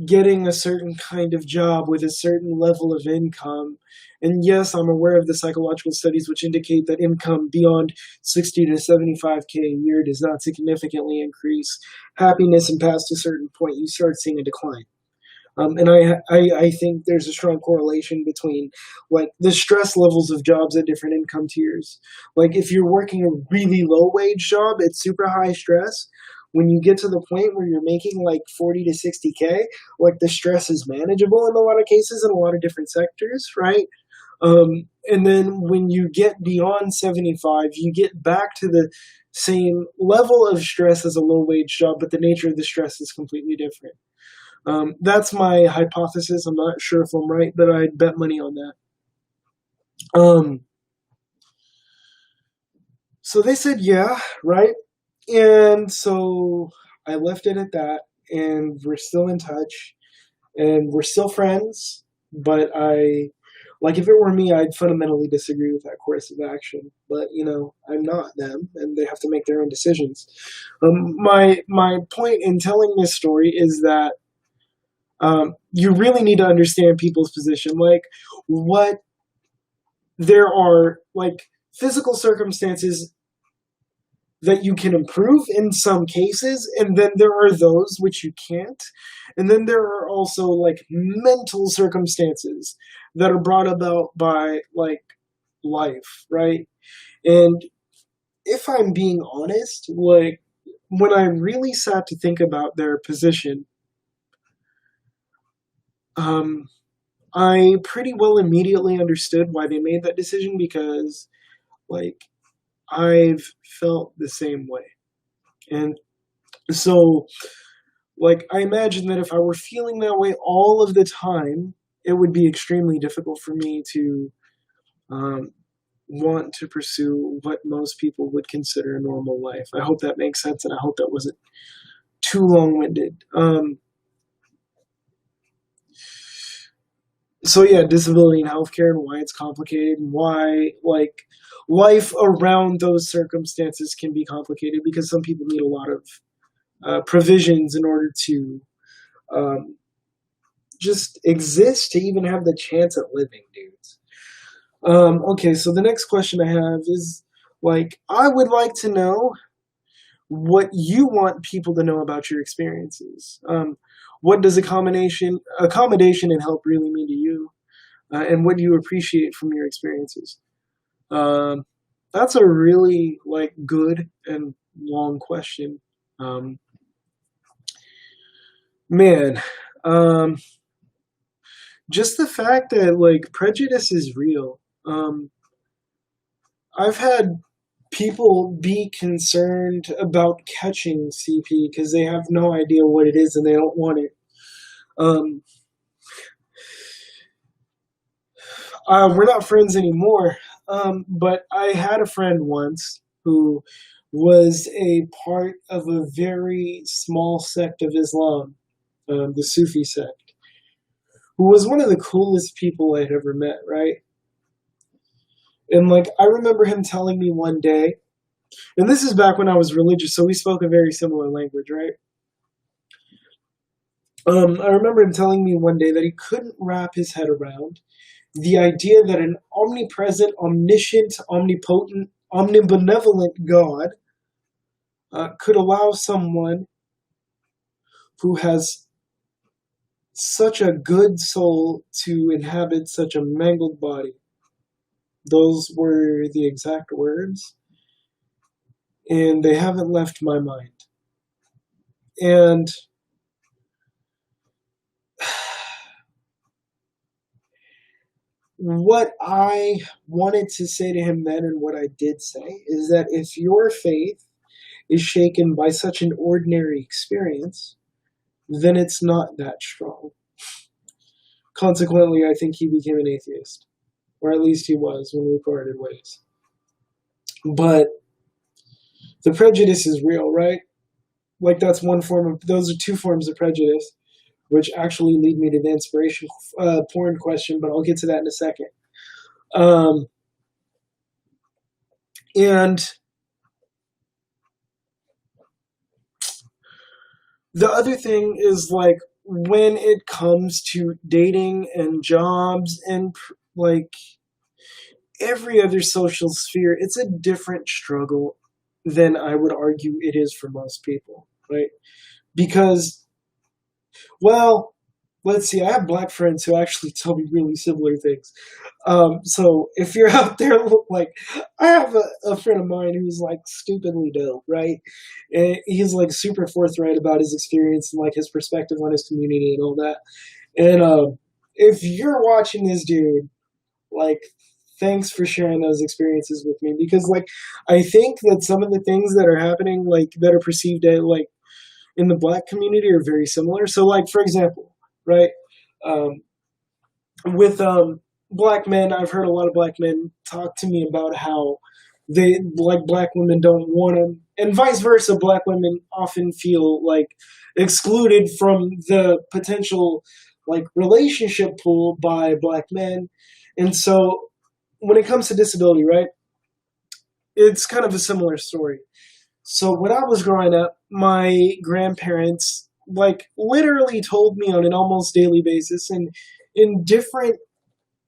getting a certain kind of job with a certain level of income. And yes, I'm aware of the psychological studies which indicate that income beyond 60 to 75K a year does not significantly increase happiness, and past a certain point you start seeing a decline. And I think there's a strong correlation between like the stress levels of jobs at different income tiers. Like if you're working a really low wage job, it's super high stress. When you get to the point where you're making like 40 to 60K, like the stress is manageable in a lot of cases in a lot of different sectors, right? And then when you get beyond 75, you get back to the same level of stress as a low wage job, but the nature of the stress is completely different. That's my hypothesis. I'm not sure if I'm right, but I'd bet money on that. So they said, yeah, right? And so I left it at that, and we're still in touch, and we're still friends, but like if it were me, I'd fundamentally disagree with that course of action. But, I'm not them, and they have to make their own decisions. My point in telling this story is that you really need to understand people's position. Like, what there are, like, physical circumstances that you can improve in some cases, and then there are those which you can't. And then there are also like mental circumstances that are brought about by like life, right? And if I'm being honest, like when I really sat to think about their position, um, I pretty well immediately understood why they made that decision, because like I've felt the same way. And so like I imagine that if I were feeling that way all of the time, it would be extremely difficult for me to um, want to pursue what most people would consider a normal life. I hope that makes sense, and I hope that wasn't too long-winded. So yeah, disability and healthcare, and why it's complicated, and why like life around those circumstances can be complicated, because some people need a lot of provisions in order to um, just exist, to even have the chance at living, dudes. Okay, so the next question I have is like, I would like to know what you want people to know about your experiences. What does accommodation and help really mean to you? And what do you appreciate from your experiences? Um, that's a really like good and long question. Um, man, um, just the fact that like prejudice is real. I've had people be concerned about catching CP because they have no idea what it is and they don't want it. Um, we're not friends anymore, but I had a friend once who was a part of a very small sect of Islam, the Sufi sect, who was one of the coolest people I'd ever met, right? And like, I remember him telling me one day, and this is back when I was religious, so we spoke a very similar language, right? I remember him telling me one day that he couldn't wrap his head around the idea that an omnipresent, omniscient, omnipotent, omnibenevolent God could allow someone who has such a good soul to inhabit such a mangled body. Those were the exact words, and they haven't left my mind. And what I wanted to say to him then, and what I did say, is that if your faith is shaken by such an ordinary experience, then it's not that strong. Consequently, I think he became an atheist, or at least he was when we parted ways. But the prejudice is real, right? Like that's one form of, those are two forms of prejudice, which actually lead me to the inspiration porn question, but I'll get to that in a second. And the other thing is like when it comes to dating and jobs and like every other social sphere, it's a different struggle than I would argue it is for most people, right? Because, well, let's see, I have black friends who actually tell me really similar things. So if you're out there, like, I have a friend of mine who's like stupidly dope, right? And he's like super forthright about his experience and like his perspective on his community and all that. And if you're watching this dude, like, thanks for sharing those experiences with me, because like I think that some of the things that are happening, like that are perceived as like in the black community, are very similar. So like for example, right, um, with black men, I've heard a lot of black men talk to me about how they like black women don't want them, and vice versa. Black women often feel like excluded from the potential like relationship pool by black men. And so when it comes to disability, right, it's kind of a similar story. So when I was growing up, my grandparents like literally told me on an almost daily basis and in different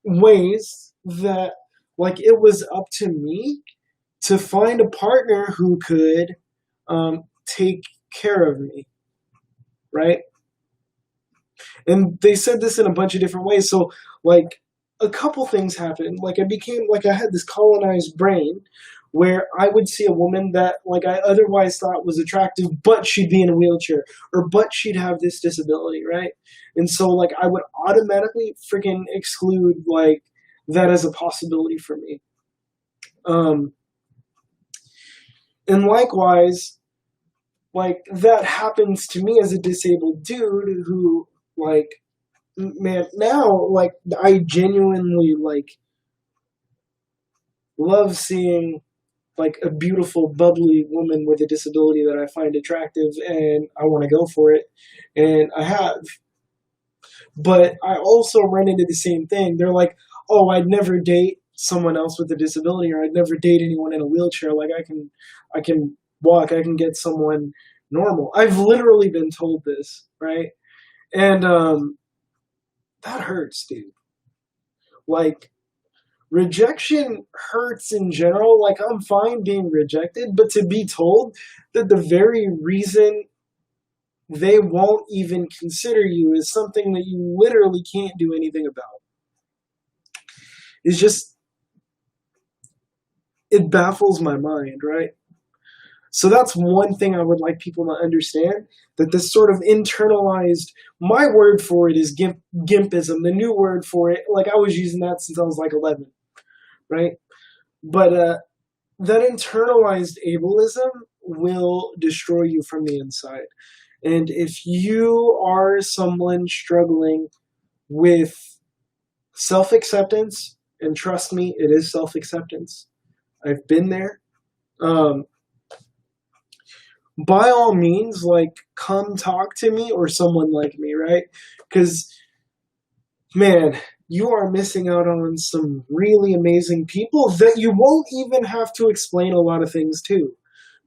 ways that like it was up to me to find a partner who could take care of me, right? And they said this in a bunch of different ways. So, like, a couple things happened. Like, I had this colonized brain where I would see a woman that, like, I otherwise thought was attractive, but she'd be in a wheelchair, or but she'd have this disability, right? And so, like, I would automatically freaking exclude, like, that as a possibility for me. Um, and likewise, like, that happens to me as a disabled dude who, like, man, now, like, I genuinely, like, love seeing, like, a beautiful, bubbly woman with a disability that I find attractive, and I want to go for it, and I have. But I also run into the same thing. They're like, oh, I'd never date someone else with a disability, or I'd never date anyone in a wheelchair. Like, I can walk, I can get someone normal. I've literally been told this, right? And that hurts, dude. Like, rejection hurts in general. Like, I'm fine being rejected, but to be told that the very reason they won't even consider you is something that you literally can't do anything about is just, it baffles my mind, right? So that's one thing I would like people to understand, that this sort of internalized, my word for it is Gimpism, the new word for it. Like, I was using that since I was like 11, right? But that internalized ableism will destroy you from the inside. And if you are someone struggling with self-acceptance, and trust me, it is self-acceptance. I've been there. By all means, like, come talk to me or someone like me, right? Because, man, you are missing out on some really amazing people that you won't even have to explain a lot of things to,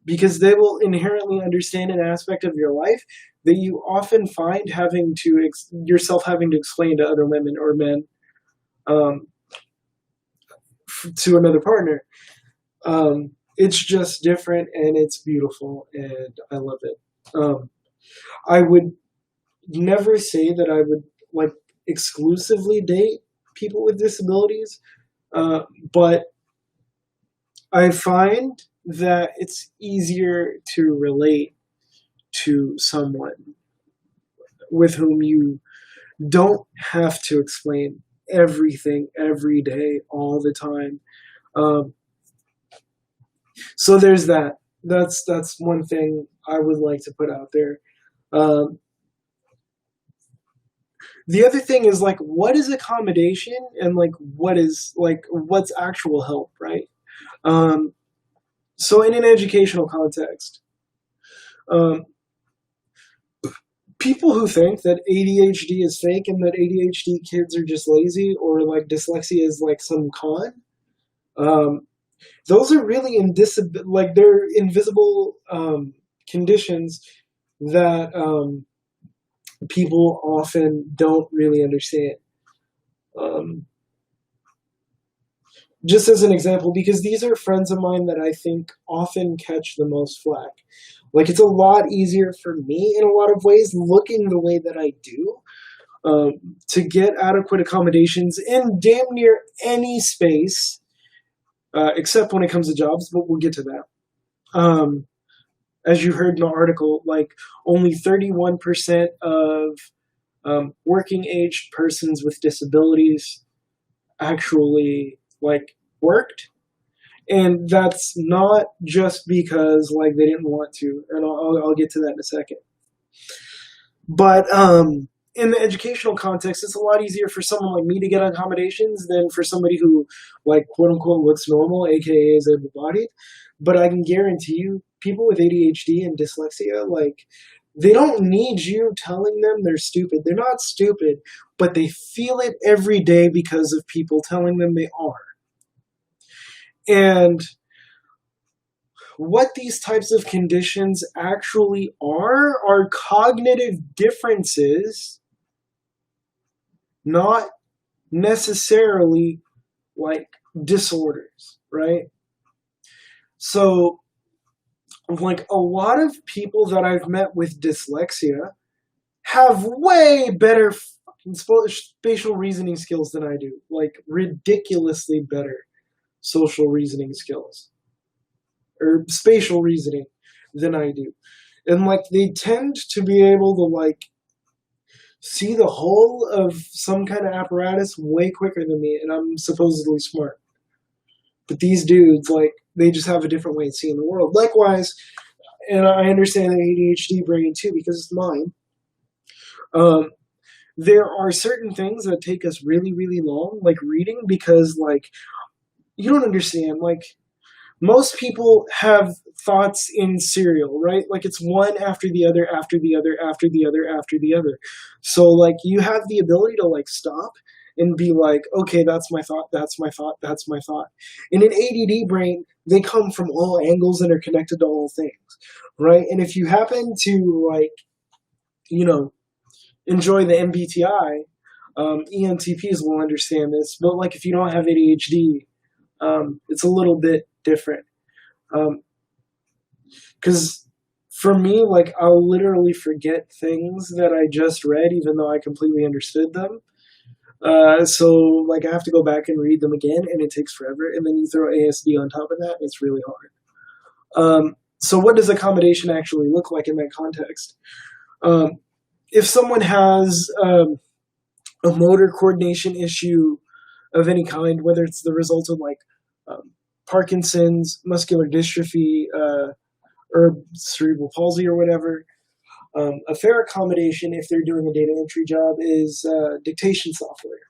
because they will inherently understand an aspect of your life that you often find having to yourself having to explain to other women or men, um, to another partner. It's just different, and it's beautiful, and I love it. I would never say that I would, like, exclusively date people with disabilities, but I find that it's easier to relate to someone with whom you don't have to explain everything every day, all the time. Um, so there's that. That's one thing I would like to put out there. Um, the other thing is, like, what is accommodation, and, like, what's actual help, right? Um, so in an educational context, um, people who think that ADHD is fake and that ADHD kids are just lazy, or, like, dyslexia is, like, some con, um, those are really like, they're invisible conditions that people often don't really understand. Um, just as an example, because these are friends of mine that I think often catch the most flack. Like, it's a lot easier for me in a lot of ways, looking the way that I do, to get adequate accommodations in damn near any space, except when it comes to jobs, but we'll get to that. As you heard in the article, like, only 31% of working aged persons with disabilities actually, like, worked. And that's not just because, like, they didn't want to, and I'll get to that in a second. But in the educational context, it's a lot easier for someone like me to get accommodations than for somebody who, like, quote unquote, looks normal, aka is able-bodied. But I can guarantee you, people with ADHD and dyslexia, like, they don't need you telling them they're stupid. They're not stupid, but they feel it every day because of people telling them they are. And what these types of conditions actually are cognitive differences, not necessarily, like, disorders, right? So, like, a lot of people that I've met with dyslexia have way better spatial reasoning skills than I do. Like, ridiculously better social reasoning skills or spatial reasoning than I do. And, like, they tend to be able to, like, see the whole of some kind of apparatus way quicker than me, and I'm supposedly smart. But these dudes, like, they just have a different way of seeing the world. Likewise, and I understand the ADHD brain too because it's mine. Um, there are certain things that take us really, really long, like reading, because like you don't understand. Like most people have thoughts in serial, right? Like it's one after the other, after the other, after the other, after the other. So like you have the ability to like stop and be like, okay, that's my thought, that's my thought, that's my thought. In an ADD brain, they come from all angles and are connected to all things, right? And if you happen to like, you know, enjoy the MBTI, ENTPs will understand this. But like if you don't have ADHD, it's a little bit different. Because for me, like I'll literally forget things that I just read, even though I completely understood them. So like I have to go back and read them again, and it takes forever. And then you throw ASD on top of that, and it's really hard. So what does accommodation actually look like in that context? If someone has a motor coordination issue of any kind, whether it's the result of like Parkinson's, muscular dystrophy, or cerebral palsy or whatever, a fair accommodation if they're doing a data entry job is dictation software.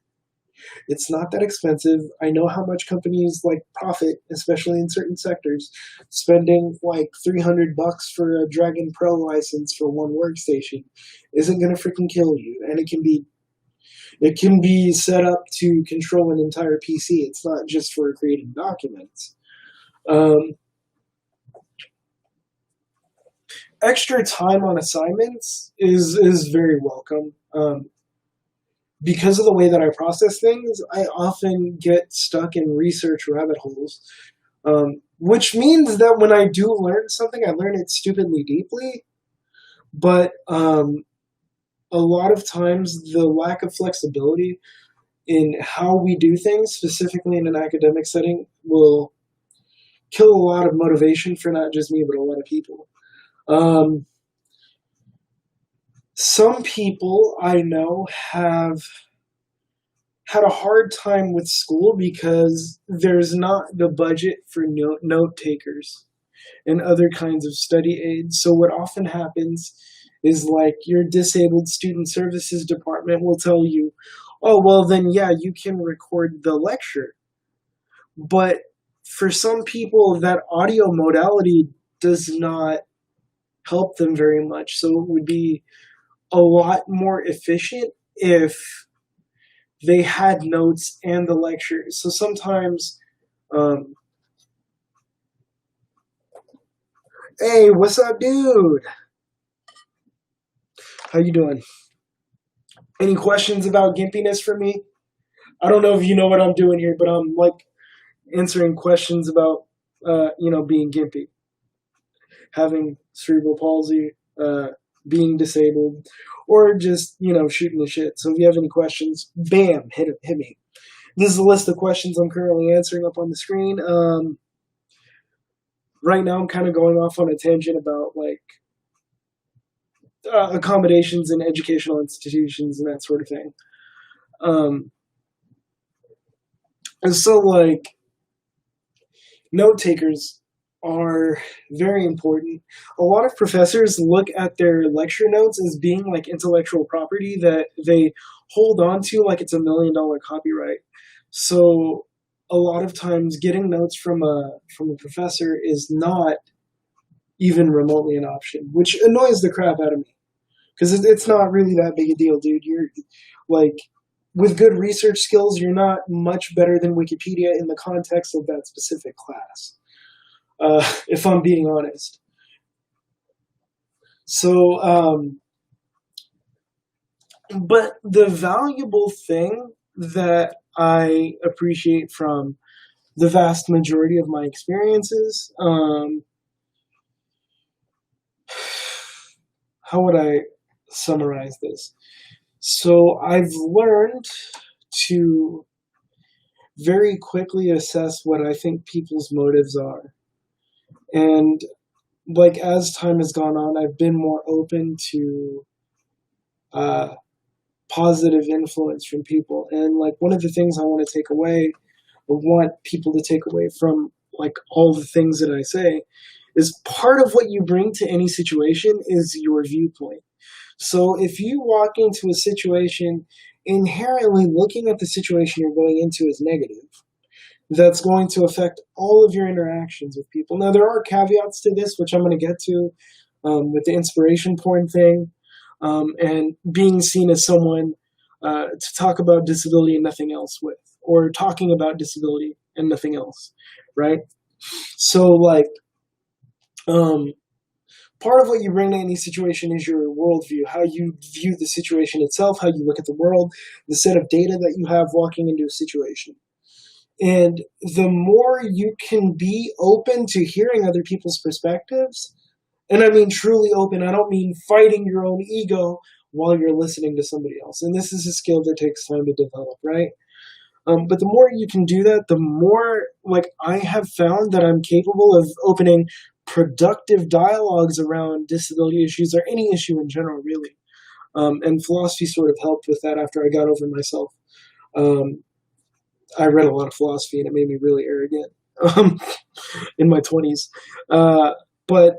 It's not that expensive. I know how much companies like profit, especially in certain sectors, spending like $300 for a Dragon Pro license for one workstation isn't going to freaking kill you, and it can be set up to control an entire PC. It's not just for creating documents. Extra time on assignments is very welcome. Because of the way that I process things, I often get stuck in research rabbit holes, which means that when I do learn something, I learn it stupidly deeply. But a lot of times, the lack of flexibility in how we do things, specifically in an academic setting, will kill a lot of motivation for not just me, but a lot of people. Some people I know have had a hard time with school because there's not the budget for note takers and other kinds of study aids. So what often happens is like your disabled student services department will tell you, oh, well, then, yeah, you can record the lecture. But for some people, that audio modality does not help them very much. So it would be a lot more efficient if they had notes and the lectures. So sometimes, hey, what's up, dude? How you doing? Any questions about gimpiness for me? I don't know if you know what I'm doing here, but I'm like answering questions about, being gimpy, having cerebral palsy, being disabled, or just, shooting the shit. So if you have any questions, bam, hit me. This is a list of questions I'm currently answering up on the screen. Right now I'm kind of going off on a tangent about like accommodations in educational institutions and that sort of thing. And so like note takers are very important. A lot of professors look at their lecture notes as being like intellectual property that they hold on to like it's $1 million copyright. So a lot of times getting notes from a professor is not even remotely an option, which annoys the crap out of me. Because it's not really that big a deal, dude. You're like, with good research skills, you're not much better than Wikipedia in the context of that specific class. If I'm being honest. So, but the valuable thing that I appreciate from the vast majority of my experiences. How would I summarize this? So I've learned to very quickly assess what I think people's motives are. And like as time has gone on, I've been more open to uh, positive influence from people. And like one of the things I want to take away, or want people to take away from like all the things that I say, is part of what you bring to any situation is your viewpoint. So if you walk into a situation inherently looking at the situation you're going into as negative, that's going to affect all of your interactions with people. Now, there are caveats to this, which I'm going to get to with the inspiration porn thing and being seen as someone to talk about disability and nothing else with, or talking about disability and nothing else, right? So, like, part of what you bring to any situation is your worldview, how you view the situation itself, how you look at the world, the set of data that you have walking into a situation. And the more you can be open to hearing other people's perspectives, and I mean truly open, I don't mean fighting your own ego while you're listening to somebody else. And this is a skill that takes time to develop, right? But the more you can do that, the more, like, I have found that I'm capable of opening productive dialogues around disability issues or any issue in general, really. And philosophy sort of helped with that after I got over myself. I read a lot of philosophy and it made me really arrogant in my 20s. But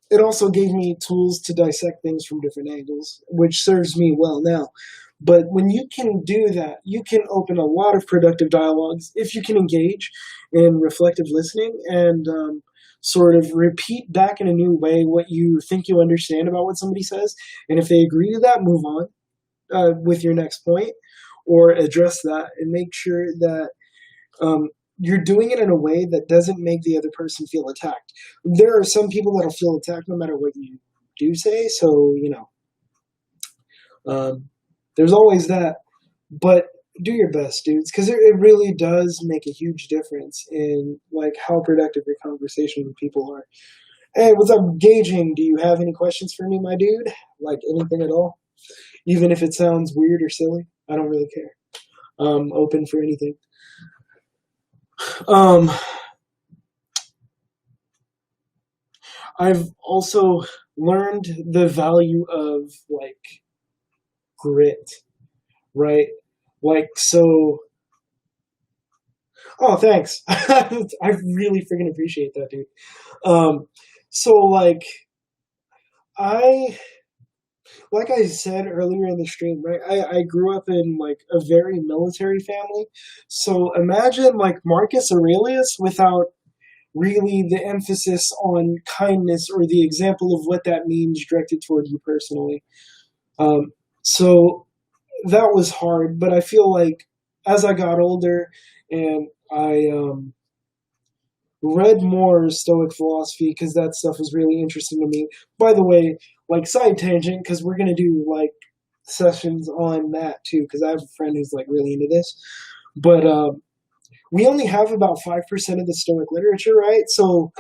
it also gave me tools to dissect things from different angles, which serves me well now. But when you can do that, you can open a lot of productive dialogues if you can engage in reflective listening and sort of repeat back in a new way what you think you understand about what somebody says. And if they agree to that, move on with your next point, or address that and make sure that you're doing it in a way that doesn't make the other person feel attacked. There are some people that'll feel attacked no matter what you do say, so, you know, there's always that. But do your best, dudes, because it really does make a huge difference in, like, how productive your conversation with people are. Hey, what's up, Gauging? Do you have any questions for me, my dude? Like, anything at all? Even if it sounds weird or silly, I don't really care. Open for anything. I've also learned the value of, like, grit, right? Like, so... Oh, thanks. I really freaking appreciate that, dude. So, like I said earlier in the stream, right, I grew up in, like, a very military family. So imagine, like, Marcus Aurelius without really the emphasis on kindness or the example of what that means directed toward you personally. So that was hard, but I feel like as I got older and I read more Stoic philosophy, because that stuff was really interesting to me. By the way, like, side tangent, because we're going to do, like, sessions on that too, because I have a friend who's, like, really into this. But we only have about 5% of the Stoic literature, right? So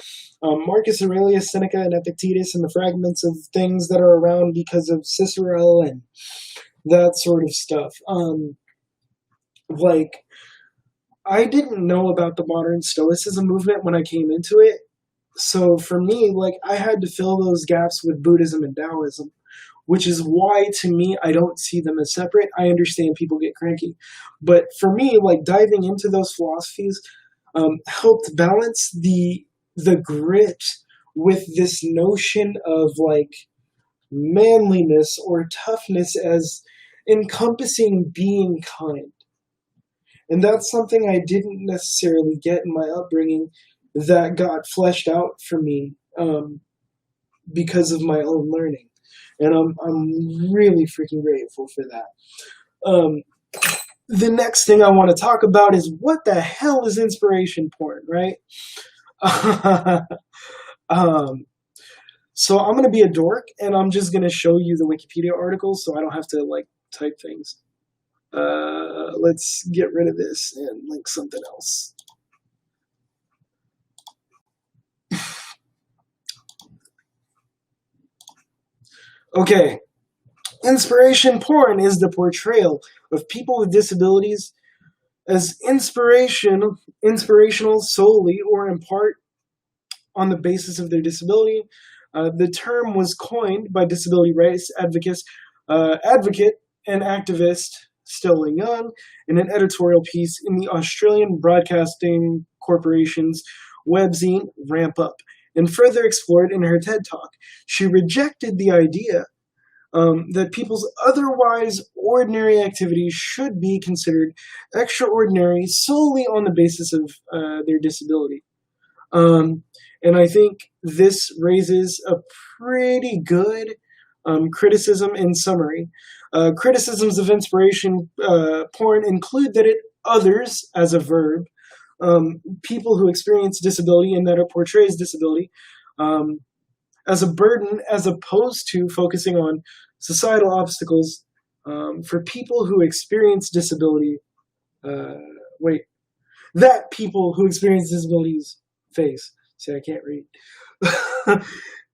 Marcus Aurelius, Seneca, and Epictetus, and the fragments of things that are around because of Cicero and that sort of stuff. Like, I didn't know about the modern Stoicism movement when I came into it. So for me, like, I had to fill those gaps with Buddhism and Taoism, which is why, to me, I don't see them as separate. I understand people get cranky. But for me, like, diving into those philosophies helped balance the grit with this notion of, like, manliness or toughness as encompassing being kind. And that's something I didn't necessarily get in my upbringing that got fleshed out for me because of my own learning. And I'm really freaking grateful for that. The next thing I want to talk about is what the hell is inspiration porn, right? So I'm going to be a dork, and I'm just going to show you the Wikipedia articles so I don't have to, like, type things. Let's get rid of this and link something else. Okay, inspiration porn is the portrayal of people with disabilities as inspirational solely or in part on the basis of their disability. The term was coined by disability rights advocate and activist Stella Young in an editorial piece in the Australian Broadcasting Corporation's webzine Ramp Up, and further explored in her TED Talk. She rejected the idea that people's otherwise ordinary activities should be considered extraordinary solely on the basis of their disability. Um, and I think this raises a pretty good criticism in summary. Criticisms of inspiration porn include that it others as a verb, people who experience disability and that it portrays disability um, as a burden as opposed to focusing on societal obstacles for people who experience disability. Uh, wait, that people who experience disabilities face. See, I can't read.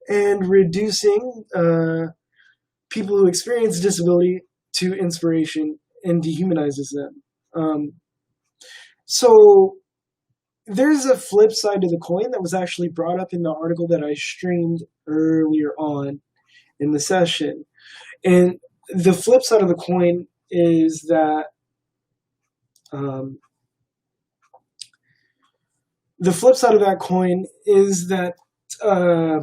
And reducing people who experience disability to inspiration and dehumanizes them. So there's a flip side to the coin that was actually brought up in the article that I streamed earlier on in the session. And the flip side of the coin is that um, uh,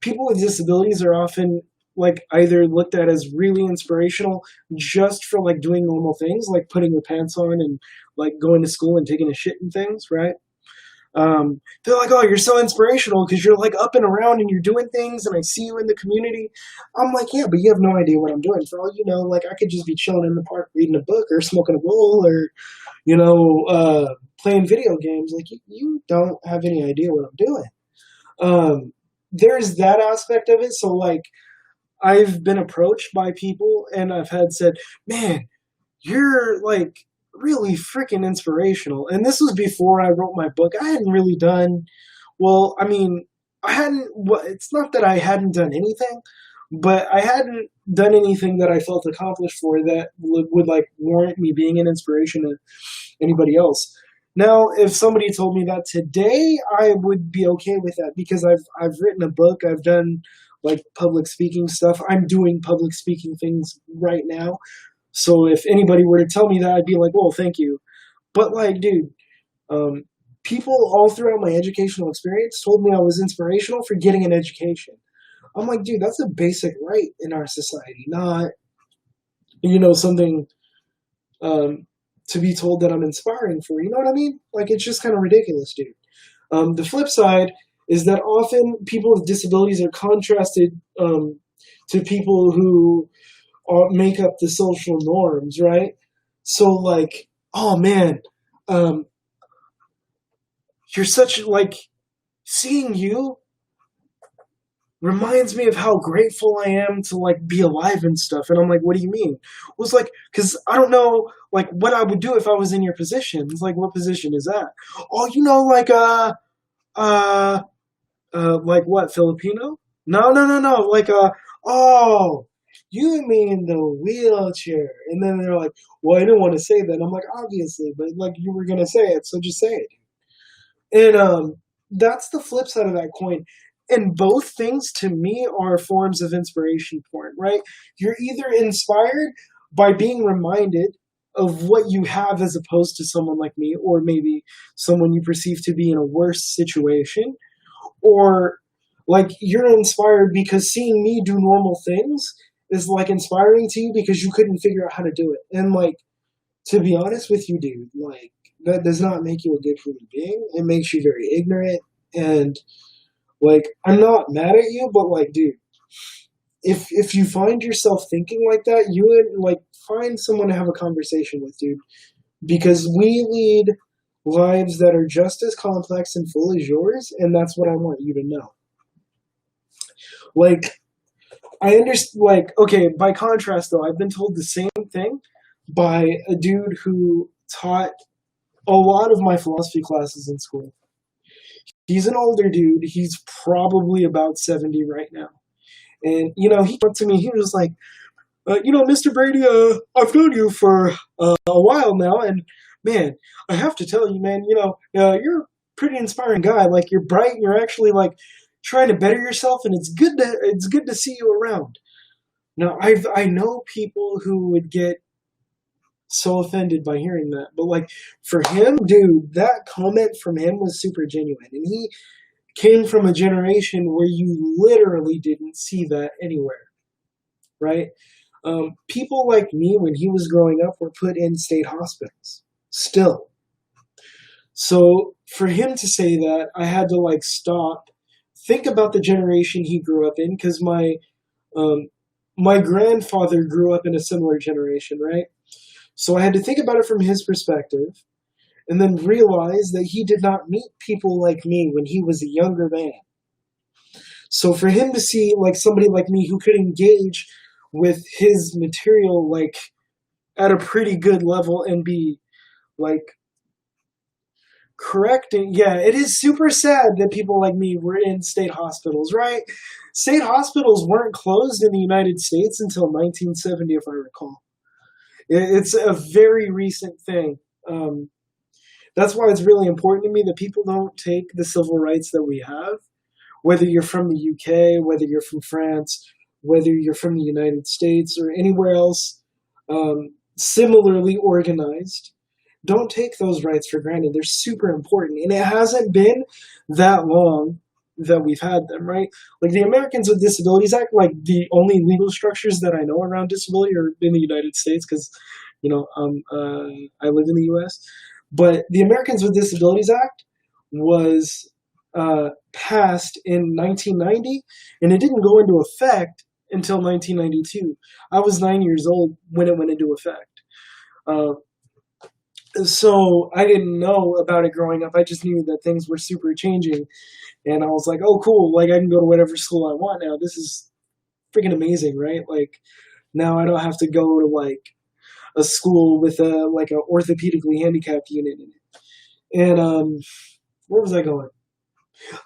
people with disabilities are often like either looked at as really inspirational just for like doing normal things like putting your pants on and like going to school and taking a shit and things, right? They're like, oh, you're so inspirational because you're like up and around and you're doing things, and I see you in the community. I'm like, yeah, but you have no idea what I'm doing. For all you know, like I could just be chilling in the park reading a book or smoking a bowl or, you know, playing video games. Like you don't have any idea what I'm doing. There's that aspect of it. So like, I've been approached by people and I've had said, man, you're like really freaking inspirational. And this was before I wrote my book. I hadn't really done, well, I mean, I hadn't, well, it's not that I hadn't done anything, but I hadn't done anything that I felt accomplished for that would like warrant me being an inspiration to anybody else. Now, if somebody told me that today, I would be okay with that because I've written a book, I've done like public speaking stuff. I'm doing public speaking things right now. So if anybody were to tell me that, I'd be like, well, thank you. But like, dude, um, people all throughout my educational experience told me I was inspirational for getting an education. I'm like, dude, that's a basic right in our society, not, you know, something um, to be told that I'm inspiring for. You know what I mean? Like, it's just kind of ridiculous, dude. The flip side is that often people with disabilities are contrasted to people who make up the social norms, right? So, like, oh man, um, you're such like seeing you reminds me of how grateful I am to like be alive and stuff. And I'm like, what do you mean? Well, it's like, because I don't know like what I would do if I was in your position. It's like, what position is that? Oh, you know, uh, like what, Filipino? No, no, no, no. Like, oh, you mean the wheelchair. And then they're like, well, I didn't want to say that. I'm like, obviously, but like you were going to say it, so just say it. And that's the flip side of that coin. And both things to me are forms of inspiration porn, right? You're either inspired by being reminded of what you have as opposed to someone like me, or maybe someone you perceive to be in a worse situation, or like you're inspired because seeing me do normal things is like inspiring to you because you couldn't figure out how to do it. And like, to be honest with you, dude, like that does not make you a good human being. It makes you very ignorant. And like, I'm not mad at you, but like, dude, if you find yourself thinking like that, you would like find someone to have a conversation with, dude, because we lead lives that are just as complex and full as yours, and that's what I want you to know. Like, I understand. Like, okay, by contrast, though, I've been told the same thing by a dude who taught a lot of my philosophy classes in school. He's an older dude. He's probably about 70 right now. And he came up to me. He was like, Mr. Brady, I've known you for a while now, and man, I have to tell you, man, you're a pretty inspiring guy. Like you're bright, and you're actually like trying to better yourself, and it's good to see you around. Now, I know people who would get so offended by hearing that, but like for him, dude, that comment from him was super genuine, and he came from a generation where you literally didn't see that anywhere, right? People like me, when he was growing up, were put in state hospitals. Still. So for him to say that, I had to like stop, think about the generation he grew up in, because um, my grandfather grew up in a similar generation, right? So I had to think about it from his perspective, and then realize that he did not meet people like me when he was a younger man. So for him to see like somebody like me who could engage with his material like at a pretty good level and be like correcting, yeah, it is super sad that people like me were in state hospitals, right? State hospitals weren't closed in the United States until 1970, if I recall. It's a very recent thing. That's why it's really important to me that people don't take the civil rights that we have, whether you're from the UK, whether you're from France, whether you're from the United States or anywhere else similarly organized. Don't take those rights for granted. They're super important. And it hasn't been that long that we've had them, right? Like the Americans with Disabilities Act, like the only legal structures that I know around disability are in the United States because, I live in the US. But the Americans with Disabilities Act was passed in 1990, and it didn't go into effect until 1992. I was 9 years old when it went into effect. Uh, so I didn't know about it growing up. I just knew that things were super changing, and I was like, "Oh, cool! Like I can go to whatever school I want now. This is freaking amazing, right? Like now I don't have to go to like a school with a orthopedically handicapped unit in it." And where was I going?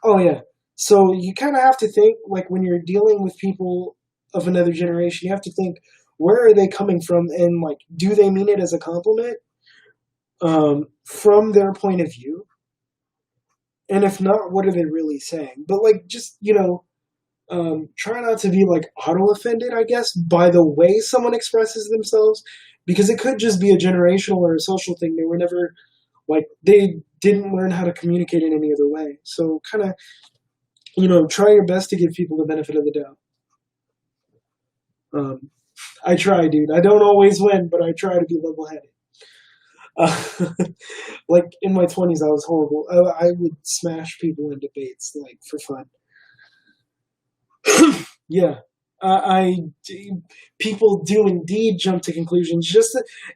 Oh yeah. So you kind of have to think like when you're dealing with people of another generation, you have to think where are they coming from, and like do they mean it as a compliment from their point of view, and if not, what are they really saying? But like just try not to be like auto offended, I guess, by the way someone expresses themselves, because it could just be a generational or a social thing. They were never like they didn't learn how to communicate in any other way. So kind of try your best to give people the benefit of the doubt. Um, I try, dude. I don't always win, but I try to be level headed. Like in my 20s, I was horrible. I would smash people in debates like for fun. Yeah, people do indeed jump to conclusions.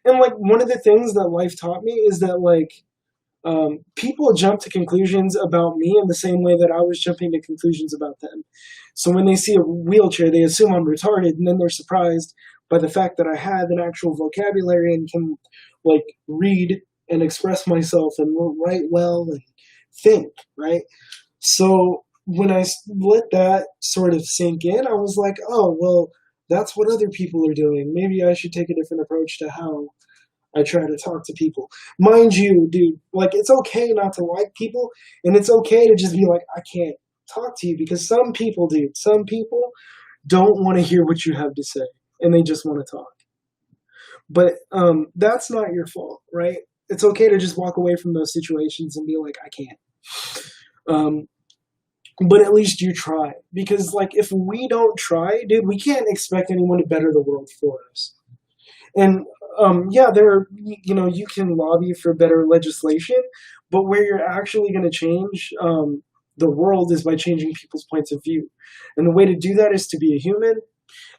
And like one of the things that life taught me is that like people jump to conclusions about me in the same way that I was jumping to conclusions about them. So when they see a wheelchair, they assume I'm retarded, and then they're surprised by the fact that I have an actual vocabulary and can like read and express myself and write well and think, right? So when I let that sort of sink in, I was like, oh, well, that's what other people are doing. Maybe I should take a different approach to how I try to talk to people. Mind you, dude, like it's okay not to like people, and it's okay to just be like, I can't talk to you, because some people, dude, some people don't want to hear what you have to say, and they just want to talk. But that's not your fault, right? It's okay to just walk away from those situations and be like, I can't. Um, but at least you try, because like if we don't try, dude, we can't expect anyone to better the world for us. And yeah, you can lobby for better legislation, but where you're actually going to change the world is by changing people's points of view. And the way to do that is to be a human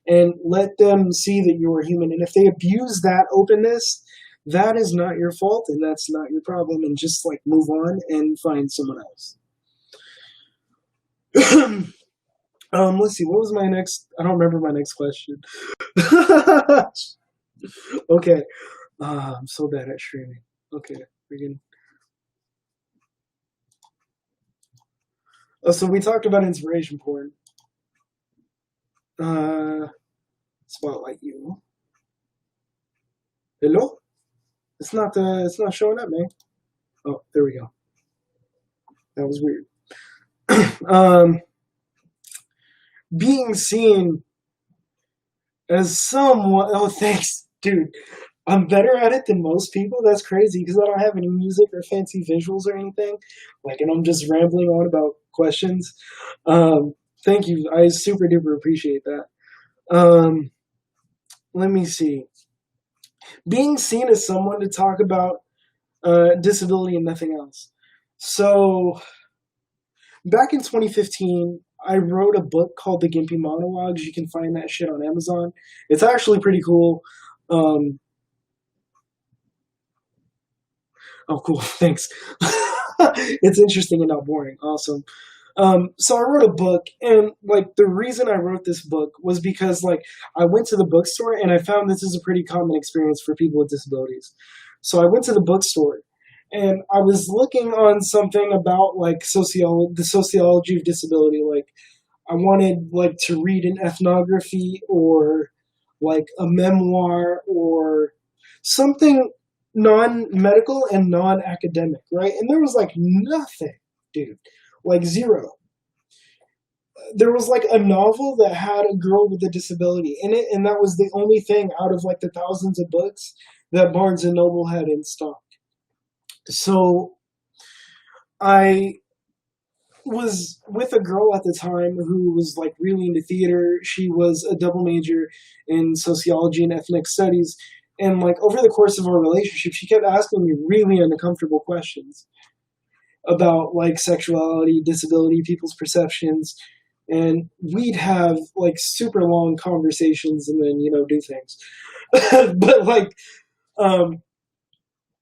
and let them see that you're a human. And if they abuse that openness, that is not your fault and that's not your problem. And just like move on and find someone else. Let's see. What was my next? I don't remember my next question. Okay. I'm so bad at streaming. Okay, we can. Oh, so we talked about inspiration porn. Spotlight you. Hello? It's not showing up, man. Oh, there we go. That was weird. um, being seen as someone. Oh, thanks, dude. I'm better at it than most people. That's crazy because I don't have any music or fancy visuals or anything. And I'm just rambling on about questions. Thank you. I super duper appreciate that. Um, let me see. Being seen as someone to talk about disability and nothing else. So back in 2015, I wrote a book called The Gimpy Monologues. You can find that shit on Amazon. It's actually pretty cool. Um, oh, cool. Thanks. It's interesting and not boring. Awesome. So I wrote a book, and the reason I wrote this book was because I went to the bookstore and I found this is a pretty common experience for people with disabilities. So I went to the bookstore and I was looking on something about the sociology of disability. I wanted to read an ethnography or a memoir or something non-medical and non-academic, right? And there was nothing, dude, zero. There was a novel that had a girl with a disability in it, and that was the only thing out of the thousands of books that Barnes and Noble had in stock. So I was with a girl at the time who was really into theater. She was a double major in sociology and ethnic studies. And over the course of our relationship, she kept asking me really uncomfortable questions about sexuality, disability, people's perceptions. And we'd have super long conversations and then, do things. But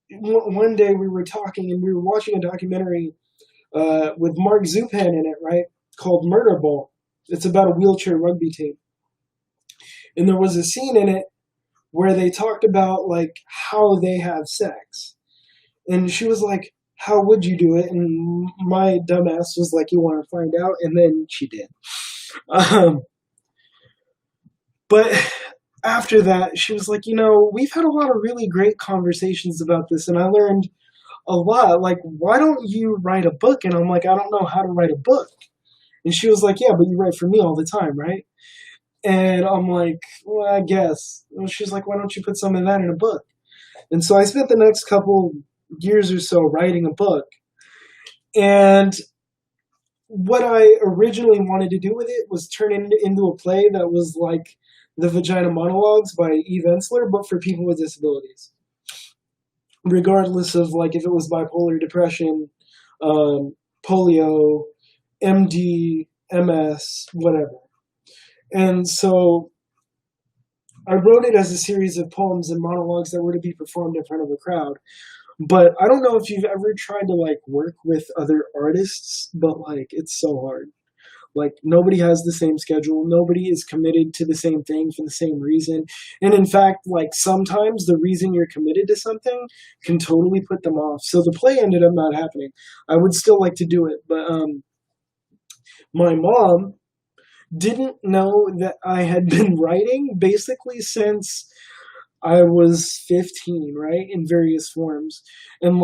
one day we were talking and we were watching a documentary with Mark Zupan in it, right? Called Murder Ball. It's about a wheelchair rugby team. And there was a scene in it where they talked about how they have sex. And she was like, how would you do it? And my dumbass was like, you want to find out? And then she did. But after that, she was like, we've had a lot of really great conversations about this, and I learned a lot. Why don't you write a book? And I'm like, I don't know how to write a book. And she was like, yeah, but you write for me all the time, right? And I'm like, well, I guess. And she's like, why don't you put some of that in a book? And so I spent the next couple years or so writing a book. And what I originally wanted to do with it was turn it into a play that was like The Vagina Monologues by Eve Ensler, but for people with disabilities. Regardless of if it was bipolar depression, polio, MD, MS, whatever. And so I wrote it as a series of poems and monologues that were to be performed in front of a crowd. But I don't know if you've ever tried to work with other artists, but it's so hard. Nobody has the same schedule. Nobody is committed to the same thing for the same reason. And in fact, sometimes the reason you're committed to something can totally put them off. So the play ended up not happening. I would still like to do it, but my mom didn't know that I had been writing basically since I was 15, right, in various forms. And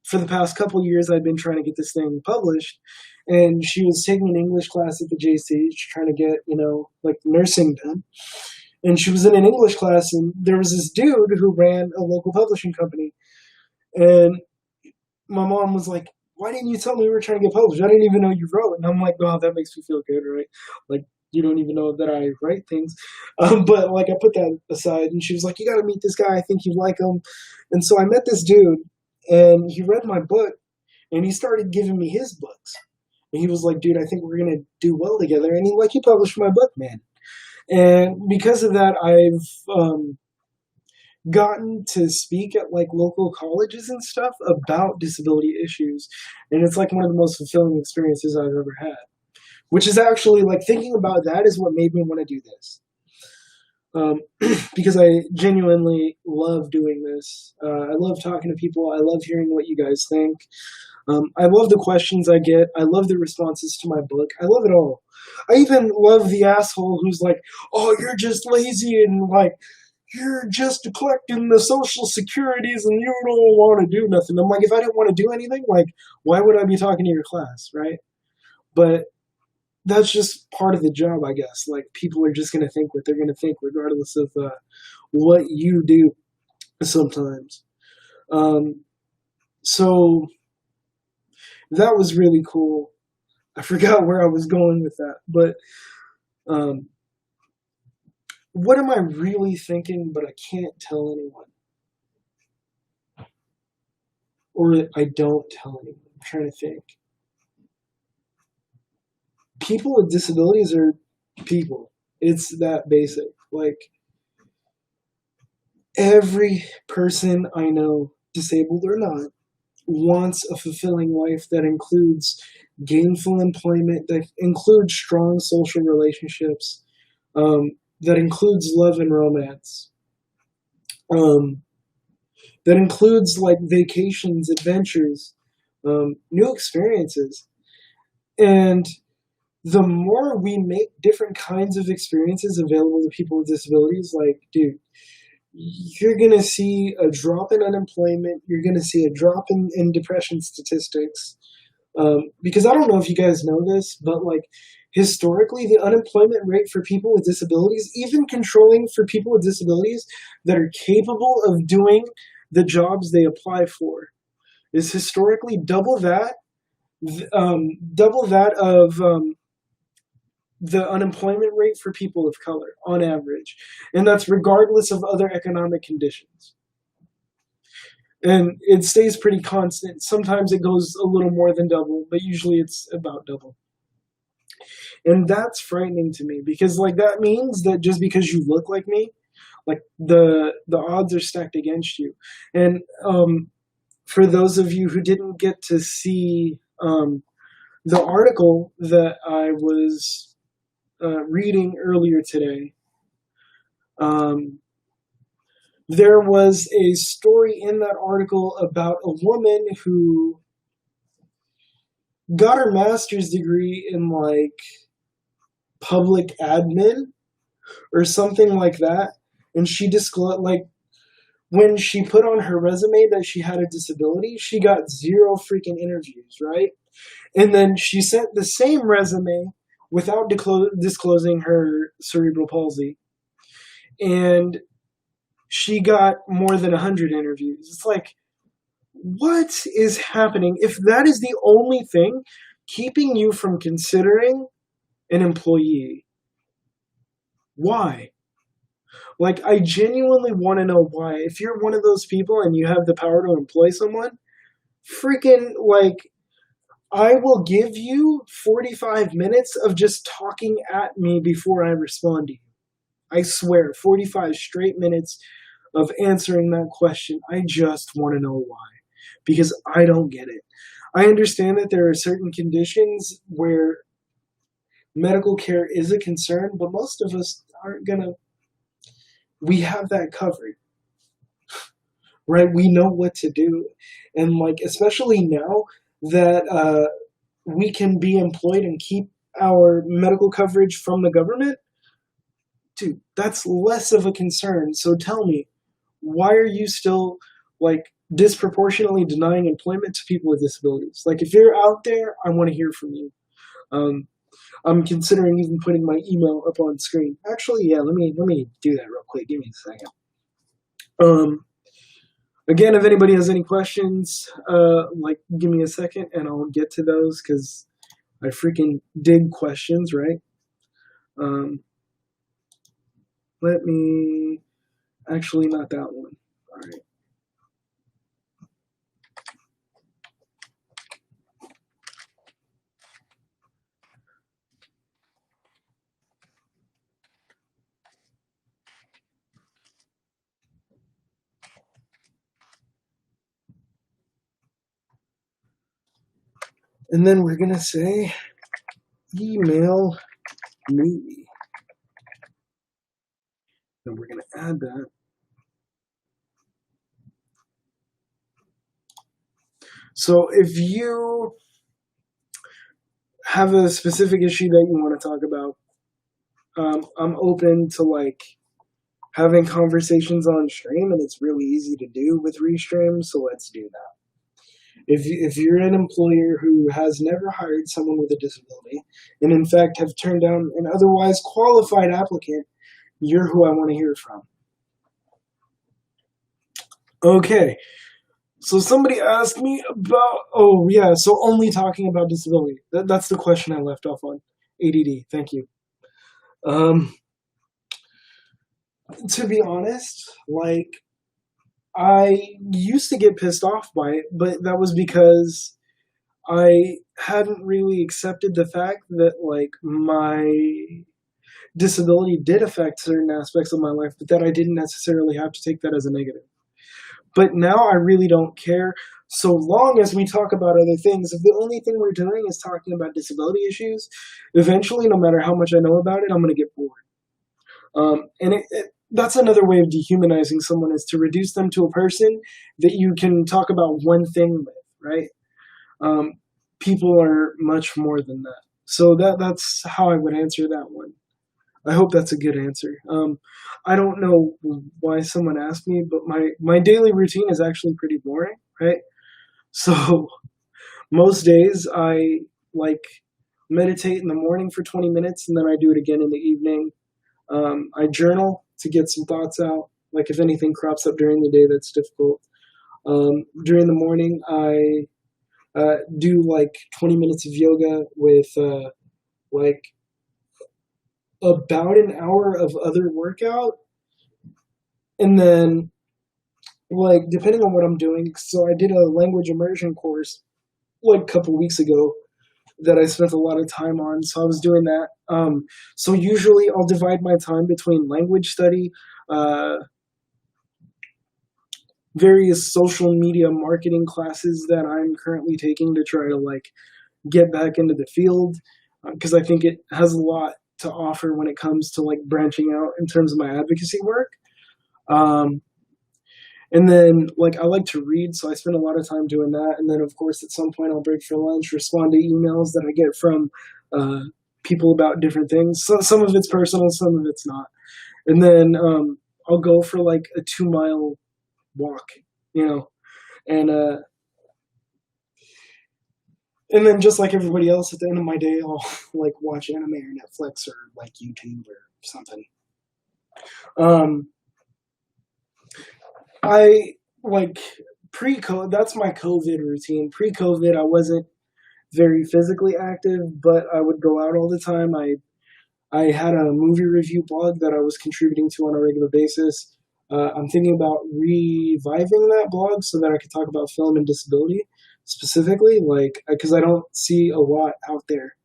for the past couple of years, I've been trying to get this thing published. And she was taking an English class at the JC, trying to get, nursing done. And she was in an English class, and there was this dude who ran a local publishing company. And my mom was like, why didn't you tell me we were trying to get published? I didn't even know you wrote. And I'm like, wow, that makes me feel good, right? You don't even know that I write things. But I put that aside, and she was like, you got to meet this guy. I think you like him. And so I met this dude, and he read my book, and he started giving me his books. And he was like, dude, I think we're going to do well together. And he published my book, man. And because of that, I've gotten to speak at local colleges and stuff about disability issues. And it's one of the most fulfilling experiences I've ever had. Which is actually, thinking about that is what made me want to do this. Because I genuinely love doing this. I love talking to people. I love hearing what you guys think. I love the questions I get. I love the responses to my book. I love it all. I even love the asshole who's like, "Oh, you're just lazy and like you're just collecting the social securities and you don't want to do nothing." I'm like, if I didn't want to do anything, like, why would I be talking to your class, right? But that's just part of the job, I guess. Like, people are just going to think what they're going to think, regardless of what you do sometimes. Um, so that was really cool. I forgot where I was going with that, but um, what am I really thinking, but I can't tell anyone? Or I don't tell anyone. I'm trying to think. People with disabilities are people. It's that basic. Like, every person I know, disabled or not, wants a fulfilling life that includes gainful employment, that includes strong social relationships, that includes love and romance, um, that includes like vacations, adventures, new experiences. And the more we make different kinds of experiences available to people with disabilities, like, dude, you're going to see a drop in unemployment. You're going to see a drop in depression statistics. Because I don't know if you guys know this, but like historically, the unemployment rate for people with disabilities, even controlling for people with disabilities that are capable of doing the jobs they apply for, is historically double that of the unemployment rate for people of color on average, and that's regardless of other economic conditions. And it stays pretty constant. Sometimes it goes a little more than double, but usually it's about double. And that's frightening to me because like that means that just because you look like me, like the odds are stacked against you. And for those of you who didn't get to see the article that I was reading earlier today, there was a story in that article about a woman who got her master's degree in like public admin or something like that. And she disclosed, like, when she put on her resume that she had a disability, she got zero freaking interviews, right? And then she sent the same resume without disclosing her cerebral palsy. And she got more than 100 interviews. It's like, what is happening? If that is the only thing keeping you from considering an employee, why? Like, I genuinely want to know why. If you're one of those people and you have the power to employ someone, freaking, like, I will give you 45 minutes of just talking at me before I respond to you. I swear, 45 straight minutes of answering that question. I just want to know why. Because I don't get it. I understand that there are certain conditions where medical care is a concern, but most of us aren't going to. We have that covered, right? We know what to do. And, like, especially now that we can be employed and keep our medical coverage from the government, dude, that's less of a concern. So tell me, why are you still, like, disproportionately denying employment to people with disabilities? Like, if you're out there, I want to hear from you. Um, I'm considering even putting my email up on screen. Actually, yeah, let me do that real quick. Give me a second. Again, if anybody has any questions, like, give me a second and I'll get to those because I freaking dig questions, right? Let me, actually, not that one. All right. And then we're going to say, email me. And we're going to add that. So if you have a specific issue that you want to talk about, I'm open to like having conversations on stream, and it's really easy to do with Restream. So let's do that. If you're an employer who has never hired someone with a disability, and in fact have turned down an otherwise qualified applicant, you're who I want to hear from. Okay, so somebody asked me about, oh yeah, so only talking about disability. That's the question I left off on. ADD, thank you. To be honest, like, I used to get pissed off by it, but that was because I hadn't really accepted the fact that, like, my disability did affect certain aspects of my life, but that I didn't necessarily have to take that as a negative. But now I really don't care, so long as we talk about other things. If the only thing we're doing is talking about disability issues, eventually, no matter how much I know about it, I'm going to get bored. And that's another way of dehumanizing someone, is to reduce them to a person that you can talk about one thing with, right? People are much more than that. So that's how I would answer that one. I hope that's a good answer. I don't know why someone asked me, but my daily routine is actually pretty boring, right? So most days I like meditate in the morning for 20 minutes, and then I do it again in the evening. I journal to get some thoughts out, like if anything crops up during the day that's difficult. During the morning, I do like 20 minutes of yoga with like about an hour of other workout. And then, like, depending on what I'm doing, so I did a language immersion course like a couple weeks ago that I spent a lot of time on. So I was doing that. So usually I'll divide my time between language study, various social media marketing classes that I'm currently taking to try to like get back into the field, because I think it has a lot to offer when it comes to like branching out in terms of my advocacy work. And then like I like to read, so I spend a lot of time doing that. And then of course at some point I'll break for lunch, respond to emails that I get from people about different things. So some of it's personal, some of it's not. And then I'll go for like a 2 mile walk, you know, and then just like everybody else, at the end of my day, I'll like watch anime or Netflix or like YouTube or something. I like pre-COVID. That's my COVID routine. Pre-COVID, I wasn't very physically active, but I would go out all the time. I had a movie review blog that I was contributing to on a regular basis. I'm thinking about reviving that blog so that I could talk about film and disability specifically, like, because I don't see a lot out there.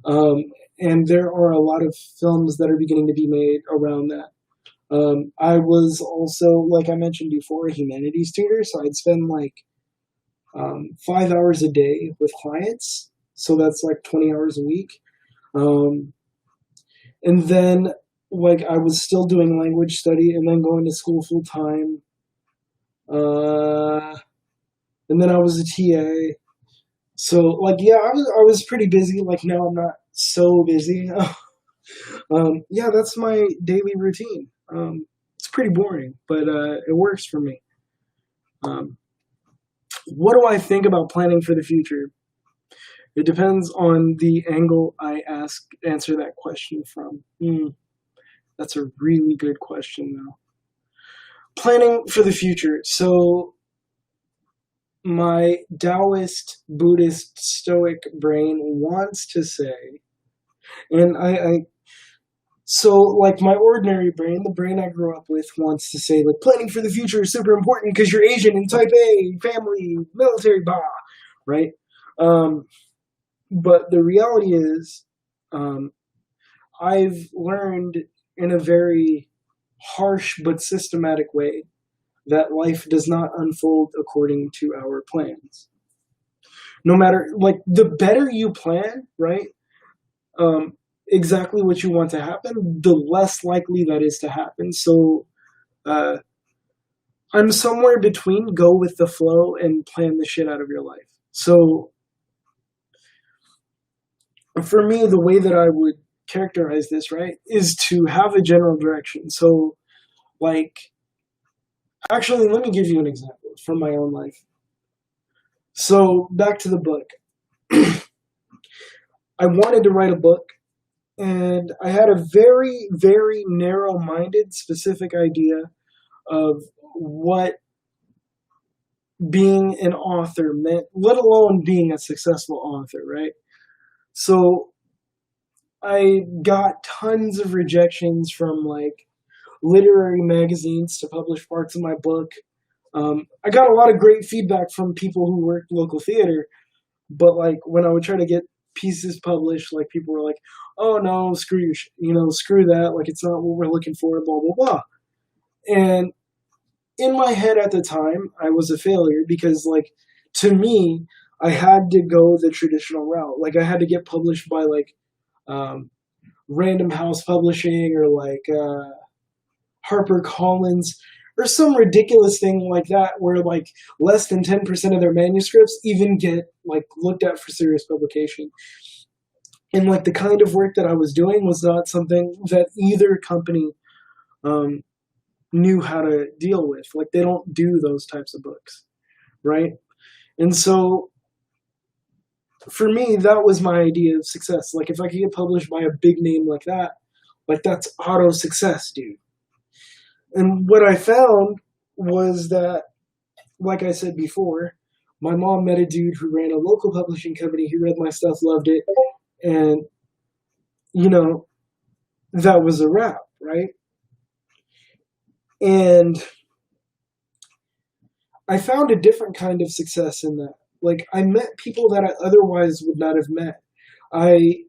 And there are a lot of films that are beginning to be made around that. I was also, like I mentioned before, a humanities tutor, so I'd spend like 5 hours a day with clients, so that's like 20 hours a week. And then like I was still doing language study and then going to school full time. And then I was a TA. So like yeah, I was pretty busy. Like now I'm not so busy. Yeah, that's my daily routine. It's pretty boring, but it works for me. What do I think about planning for the future? It depends on the angle I answer that question from. That's a really good question, though. Planning for the future. So, my Taoist, Buddhist, Stoic brain wants to say, and so like my ordinary brain, the brain I grew up with, wants to say like planning for the future is super important because you're Asian and type A, family, military, bah, right? But the reality is, I've learned in a very harsh but systematic way that life does not unfold according to our plans. No matter, like, the better you plan, right? Exactly what you want to happen, the less likely that is to happen. So, I'm somewhere between go with the flow and plan the shit out of your life. So for me, the way that I would characterize this, right, is to have a general direction. So, like, actually, let me give you an example from my own life. So, back to the book. I wanted to write a book, and I had a very, very narrow minded, specific idea of what being an author meant, let alone being a successful author, right? So I got tons of rejections from like literary magazines to publish parts of my book. I got a lot of great feedback from people who worked local theater, but like when I would try to get pieces published, like people were like, "Oh no, screw you, screw that. Like it's not what we're looking for." Blah blah blah. And in my head at the time, I was a failure because, like, to me, I had to go the traditional route. Like, I had to get published by like um, Random House Publishing or like Harper Collins or some ridiculous thing like that, where like less than 10% of their manuscripts even get like looked at for serious publication. And like the kind of work that I was doing was not something that either company um, knew how to deal with. Like they don't do those types of books, right? And so for me, that was my idea of success. Like if I could get published by a big name like that, like that's auto success, dude. And what I found was that, like I said before, my mom met a dude who ran a local publishing company. He read my stuff, loved it, and you know, that was a wrap, right? And I found a different kind of success in that. Like, I met people that I otherwise would not have met. I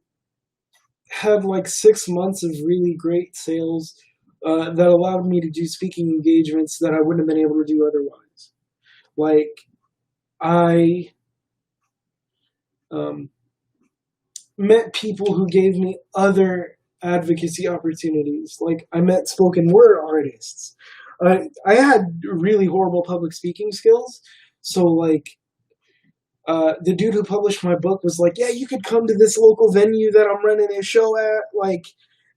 had like 6 months of really great sales that allowed me to do speaking engagements that I wouldn't have been able to do otherwise. Like, I met people who gave me other advocacy opportunities. Like, I met spoken word artists. I had really horrible public speaking skills. So, like, the dude who published my book was like, yeah, you could come to this local venue that I'm running a show at, like,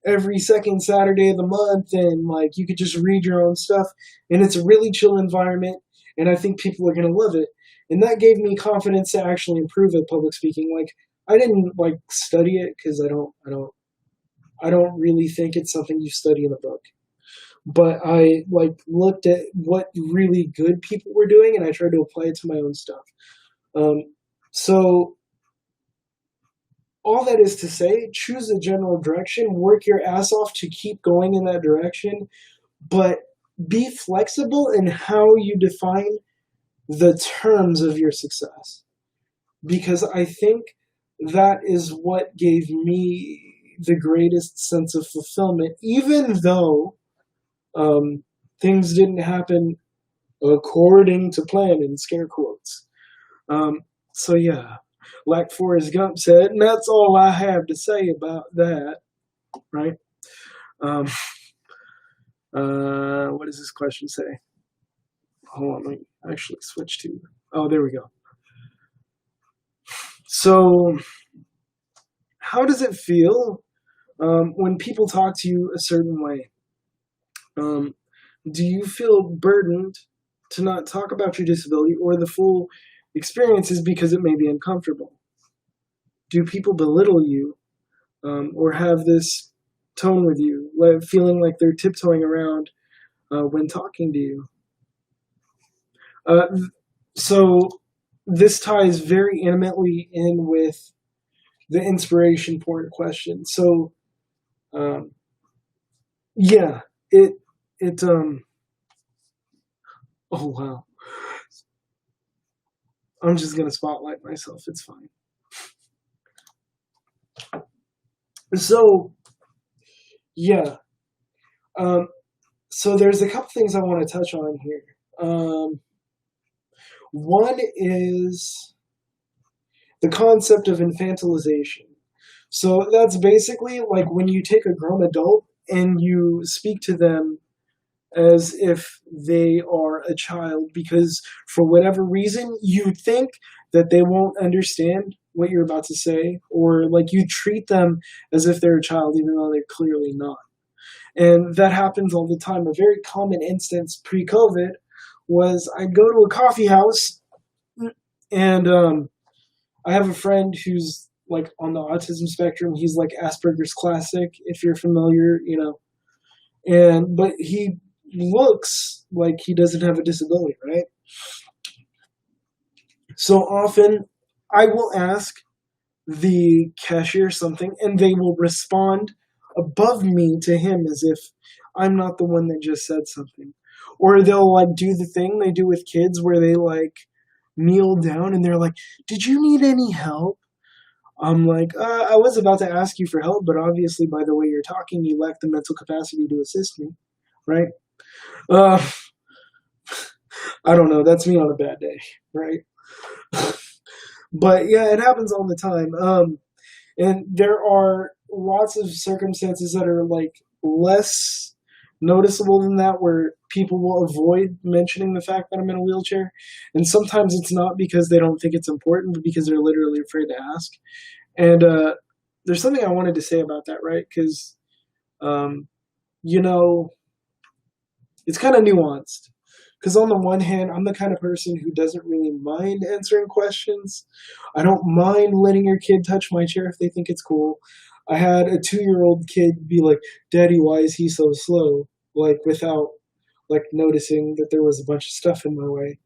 every second Saturday of the month, and, like, you could just read your own stuff, and it's a really chill environment, and I think people are going to love it. And that gave me confidence to actually improve at public speaking. Like, I didn't, like, study it, because I don't really think it's something you study in a book. But I like looked at what really good people were doing, and I tried to apply it to my own stuff. So all that is to say, choose a general direction, work your ass off to keep going in that direction, but be flexible in how you define the terms of your success. Because I think that is what gave me the greatest sense of fulfillment, even though things didn't happen according to plan in scare quotes. So yeah, like Forrest Gump said, and that's all I have to say about that, right? What does this question say? Hold on, let me actually switch to, oh, there we go. So, how does it feel when people talk to you a certain way? Do you feel burdened to not talk about your disability or the full experiences because it may be uncomfortable? Do people belittle you or have this tone with you, like feeling like they're tiptoeing around when talking to you? So this ties very intimately in with the inspiration porn question. So yeah, it oh wow. I'm just gonna spotlight myself, it's fine. So yeah. So there's a couple things I want to touch on here. One is the concept of infantilization. So that's basically like when you take a grown adult and you speak to them as if they are a child because for whatever reason you think that they won't understand what you're about to say, or like you treat them as if they're a child even though they're clearly not. And that happens all the time. A very common instance pre-COVID was I'd go to a coffee house and I have a friend who's like on the autism spectrum. He's like Asperger's classic, if you're familiar, and but he looks like he doesn't have a disability, right? So often I will ask the cashier something and they will respond above me to him as if I'm not the one that just said something. Or they'll like do the thing they do with kids where they like kneel down and they're like, "Did you need any help?" I'm like, I was about to ask you for help, but obviously by the way you're talking, you lack the mental capacity to assist me, right? Uh, I don't know. That's me on a bad day, right? But yeah, it happens all the time. And there are lots of circumstances that are like less noticeable than that where people will avoid mentioning the fact that I'm in a wheelchair. And sometimes it's not because they don't think it's important, but because they're literally afraid to ask. And there's something I wanted to say about that, right? Because, um, you know, it's kind of nuanced. Because on the one hand, I'm the kind of person who doesn't really mind answering questions. I don't mind letting your kid touch my chair if they think it's cool. I had a 2-year-old kid be like, "Daddy, why is he so slow?" Like without like noticing that there was a bunch of stuff in my way.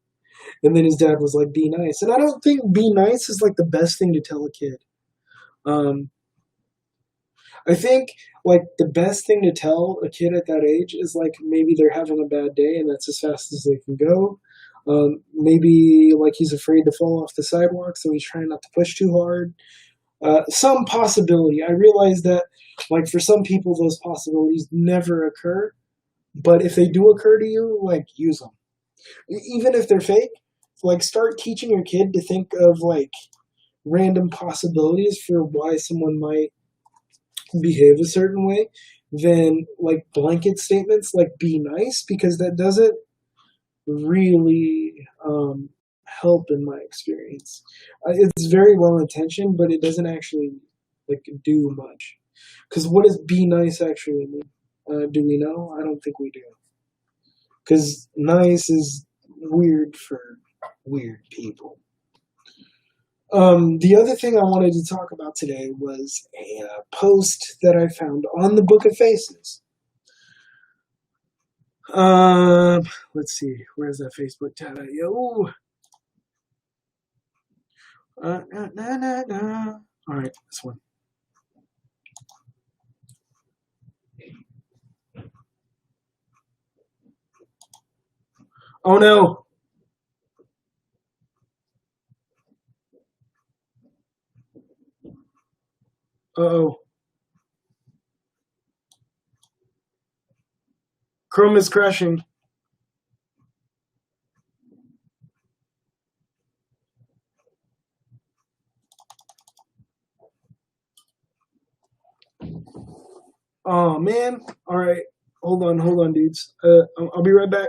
And then his dad was like, "Be nice." And I don't think be nice is like the best thing to tell a kid. Um, I think like the best thing to tell a kid at that age is like maybe they're having a bad day and that's as fast as they can go. Maybe like he's afraid to fall off the sidewalk, so he's trying not to push too hard. Some possibility. I realize that like for some people those possibilities never occur, but if they do occur to you, like use them. Even if they're fake, like start teaching your kid to think of like random possibilities for why someone might behave a certain way than like blanket statements like be nice, because that doesn't really help in my experience. It's very well intentioned, but it doesn't actually like do much. Because what does be nice actually mean? Do we know? I don't think we do. Because nice is weird for weird people. The other thing I wanted to talk about today was a post that I found on the Book of Faces. Um, let's see, where's that Facebook tab at? Yo, nah, nah, nah. All right, this one. Oh no. Uh-oh. Chrome is crashing. Oh man. All right. Hold on, dudes. I'll be right back.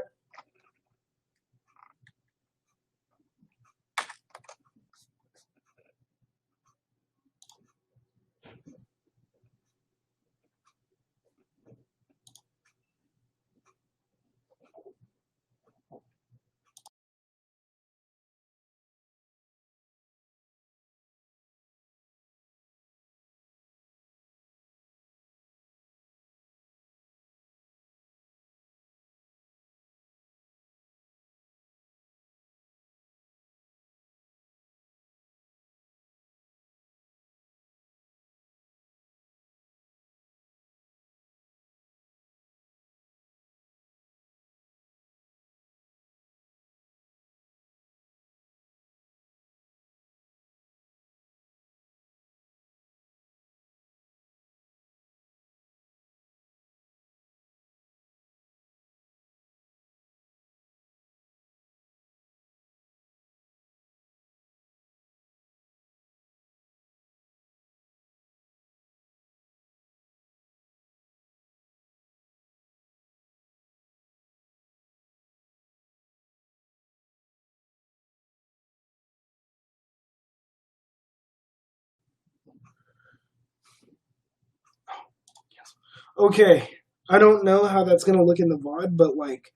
Okay, I don't know how that's gonna look in the VOD, but like,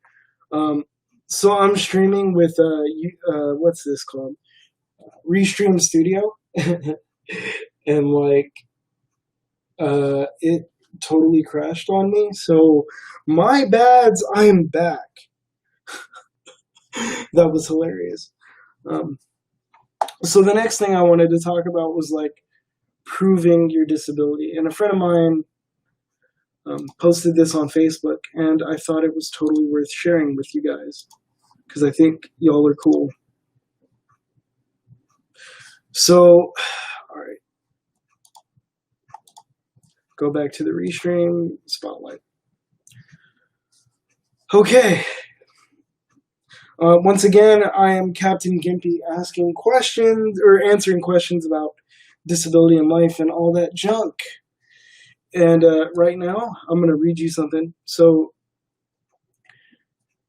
um, so I'm streaming with what's this called? Restream Studio, and like, it totally crashed on me. So my bads, I am back. That was hilarious. Um, so the next thing I wanted to talk about was like proving your disability, and a friend of mine posted this on Facebook, and I thought it was totally worth sharing with you guys because I think y'all are cool. So, all right, go back to the restream spotlight. Okay. Once again, I am Captain Gimpy asking questions or answering questions about disability in life and all that junk. And right now, I'm going to read you something. So,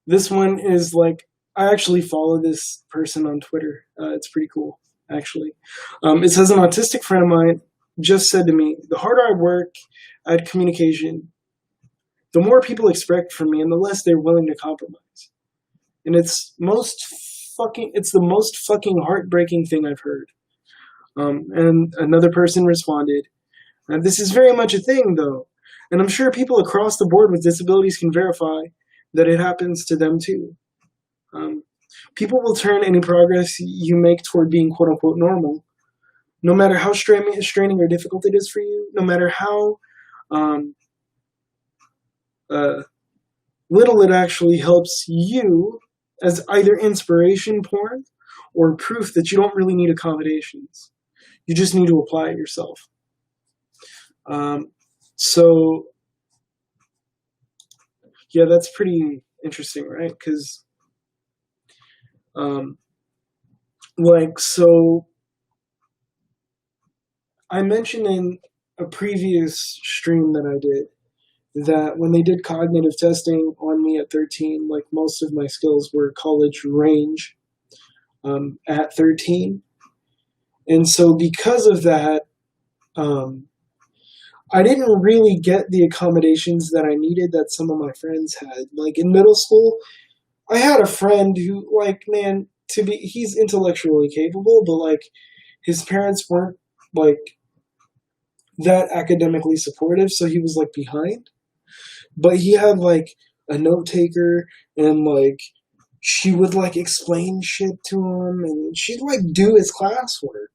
this one is like, I actually follow this person on Twitter. It's pretty cool, actually. It says, an autistic friend of mine just said to me, the harder I work at communication, the more people expect from me and the less they're willing to compromise. And it's the most fucking heartbreaking thing I've heard. And another person responded, and this is very much a thing though. And I'm sure people across the board with disabilities can verify that it happens to them too. People will turn any progress you make toward being quote unquote normal, no matter how straining or difficult it is for you, no matter how little it actually helps you, as either inspiration porn or proof that you don't really need accommodations. You just need to apply it yourself. So, yeah, that's pretty interesting, right? Because, so I mentioned in a previous stream that I did that when they did cognitive testing on me at 13, like most of my skills were college range at 13. And so because of that, I didn't really get the accommodations that I needed that some of my friends had. Like in middle school, I had a friend who, like, man, he's intellectually capable, but like his parents weren't like that academically supportive, so he was like behind. But he had like a note taker, and like she would like explain shit to him, and she'd like do his classwork.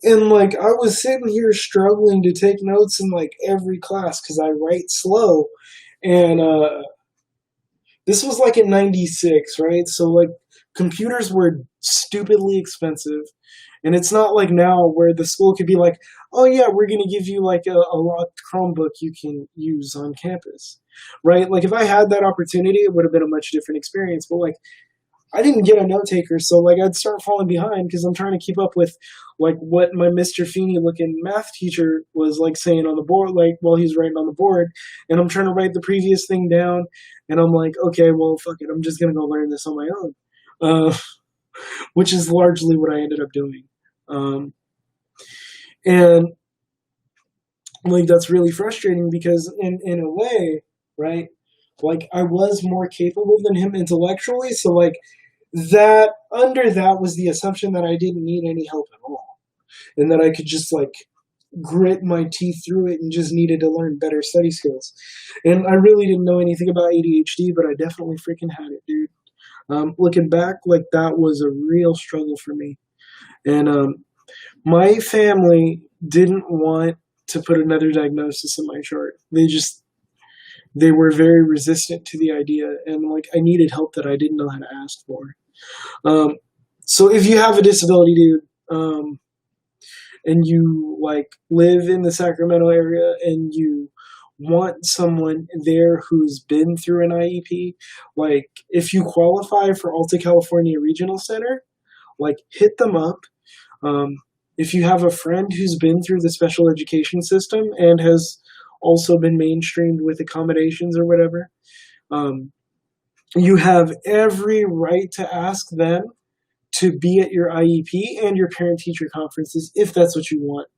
And like I was sitting here struggling to take notes in like every class because I write slow, and this was like in '96, right? So like computers were stupidly expensive, and it's not like now where the school could be like, oh yeah, we're gonna give you like a locked Chromebook you can use on campus, right? Like if I had that opportunity, it would have been a much different experience. But like I didn't get a note taker, so like I'd start falling behind because I'm trying to keep up with like what my Mr. Feeney looking math teacher was like saying on the board, like while he's writing on the board, and I'm trying to write the previous thing down, and I'm like, okay, well, fuck it, I'm just gonna go learn this on my own, which is largely what I ended up doing, and like that's really frustrating because in a way, right? Like I was more capable than him intellectually, so like that under that was the assumption that I didn't need any help at all, and that I could just like grit my teeth through it and just needed to learn better study skills. And I really didn't know anything about ADHD, but I definitely freaking had it, dude. Looking back, like that was a real struggle for me, and my family didn't want to put another diagnosis in my chart. They were very resistant to the idea, and like I needed help that I didn't know how to ask for. So if you have a disability, dude, and you like live in the Sacramento area and you want someone there who's been through an IEP, like if you qualify for Alta California Regional Center, like hit them up. If you have a friend who's been through the special education system and has also been mainstreamed with accommodations or whatever, you have every right to ask them to be at your IEP and your parent-teacher conferences if that's what you want.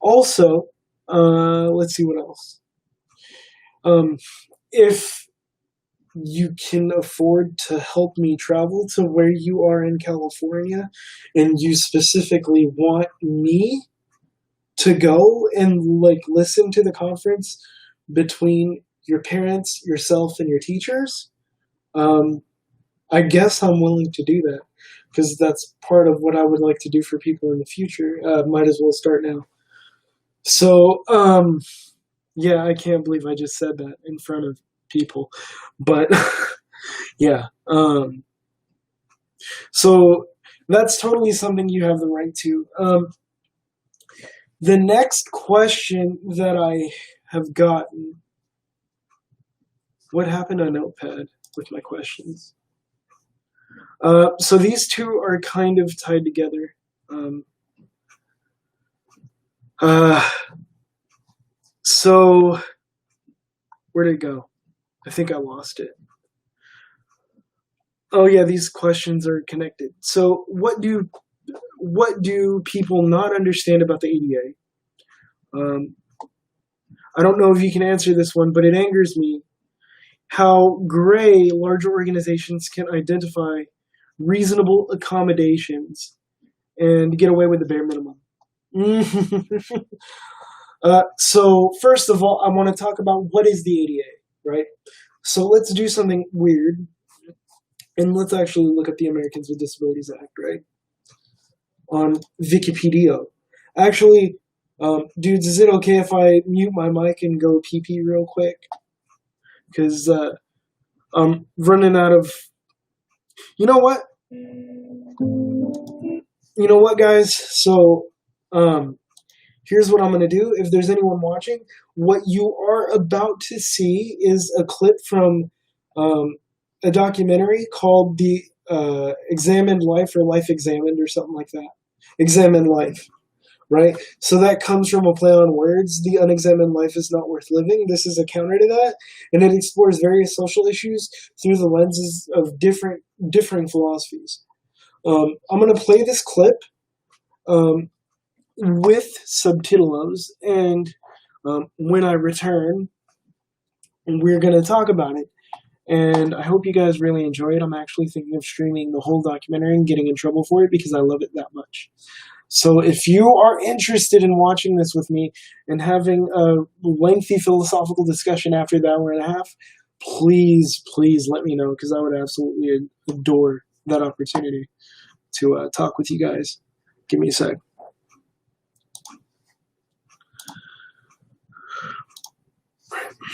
Also, Let's see what else. If you can afford to help me travel to where you are in California, and you specifically want me to go and like listen to the conference between your parents, yourself, and your teachers, I guess I'm willing to do that because that's part of what I would like to do for people in the future. Might as well start now. So, yeah, I can't believe I just said that in front of people, but yeah. So that's totally something you have the right to. The next question that I have gotten, what happened to Notepad with my questions? So these two are kind of tied together. So where did it go? I think I lost it. Oh yeah, these questions are connected. So what do people not understand about the ADA? I don't know if you can answer this one, but it angers me how gray larger organizations can identify reasonable accommodations and get away with the bare minimum. So first of all, I want to talk about what is the ADA, right? So let's do something weird, and let's actually look at the Americans with Disabilities Act, right? On Wikipedia. Actually, dudes, is it okay if I mute my mic and go pee-pee real quick? Because I'm running out of... You know what? Guys? So, here's what I'm going to do. If there's anyone watching, what you are about to see is a clip from a documentary called The Examined Life, or Life Examined, or something like that. Examined Life, right? So that comes from a play on words. The unexamined life is not worth living. This is a counter to that, and it explores various social issues through the lenses of differing philosophies. I'm going to play this clip with subtitles, and when I return, we're going to talk about it. And I hope you guys really enjoy it. I'm actually thinking of streaming the whole documentary and getting in trouble for it because I love it that much. So if you are interested in watching this with me and having a lengthy philosophical discussion after the hour and a half, please let me know, because I would absolutely adore that opportunity to talk with you guys. Give me a sec.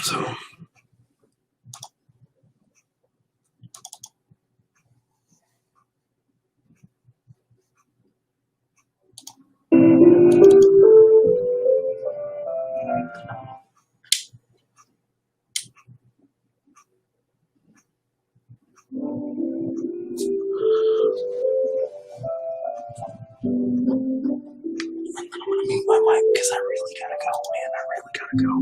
So... mute my mic because I really gotta go, man. I really gotta go.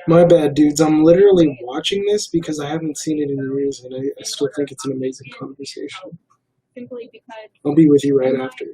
My bad, dudes. I'm literally watching this because I haven't seen it in years, and I still think it's an amazing conversation. I'll be with you right after.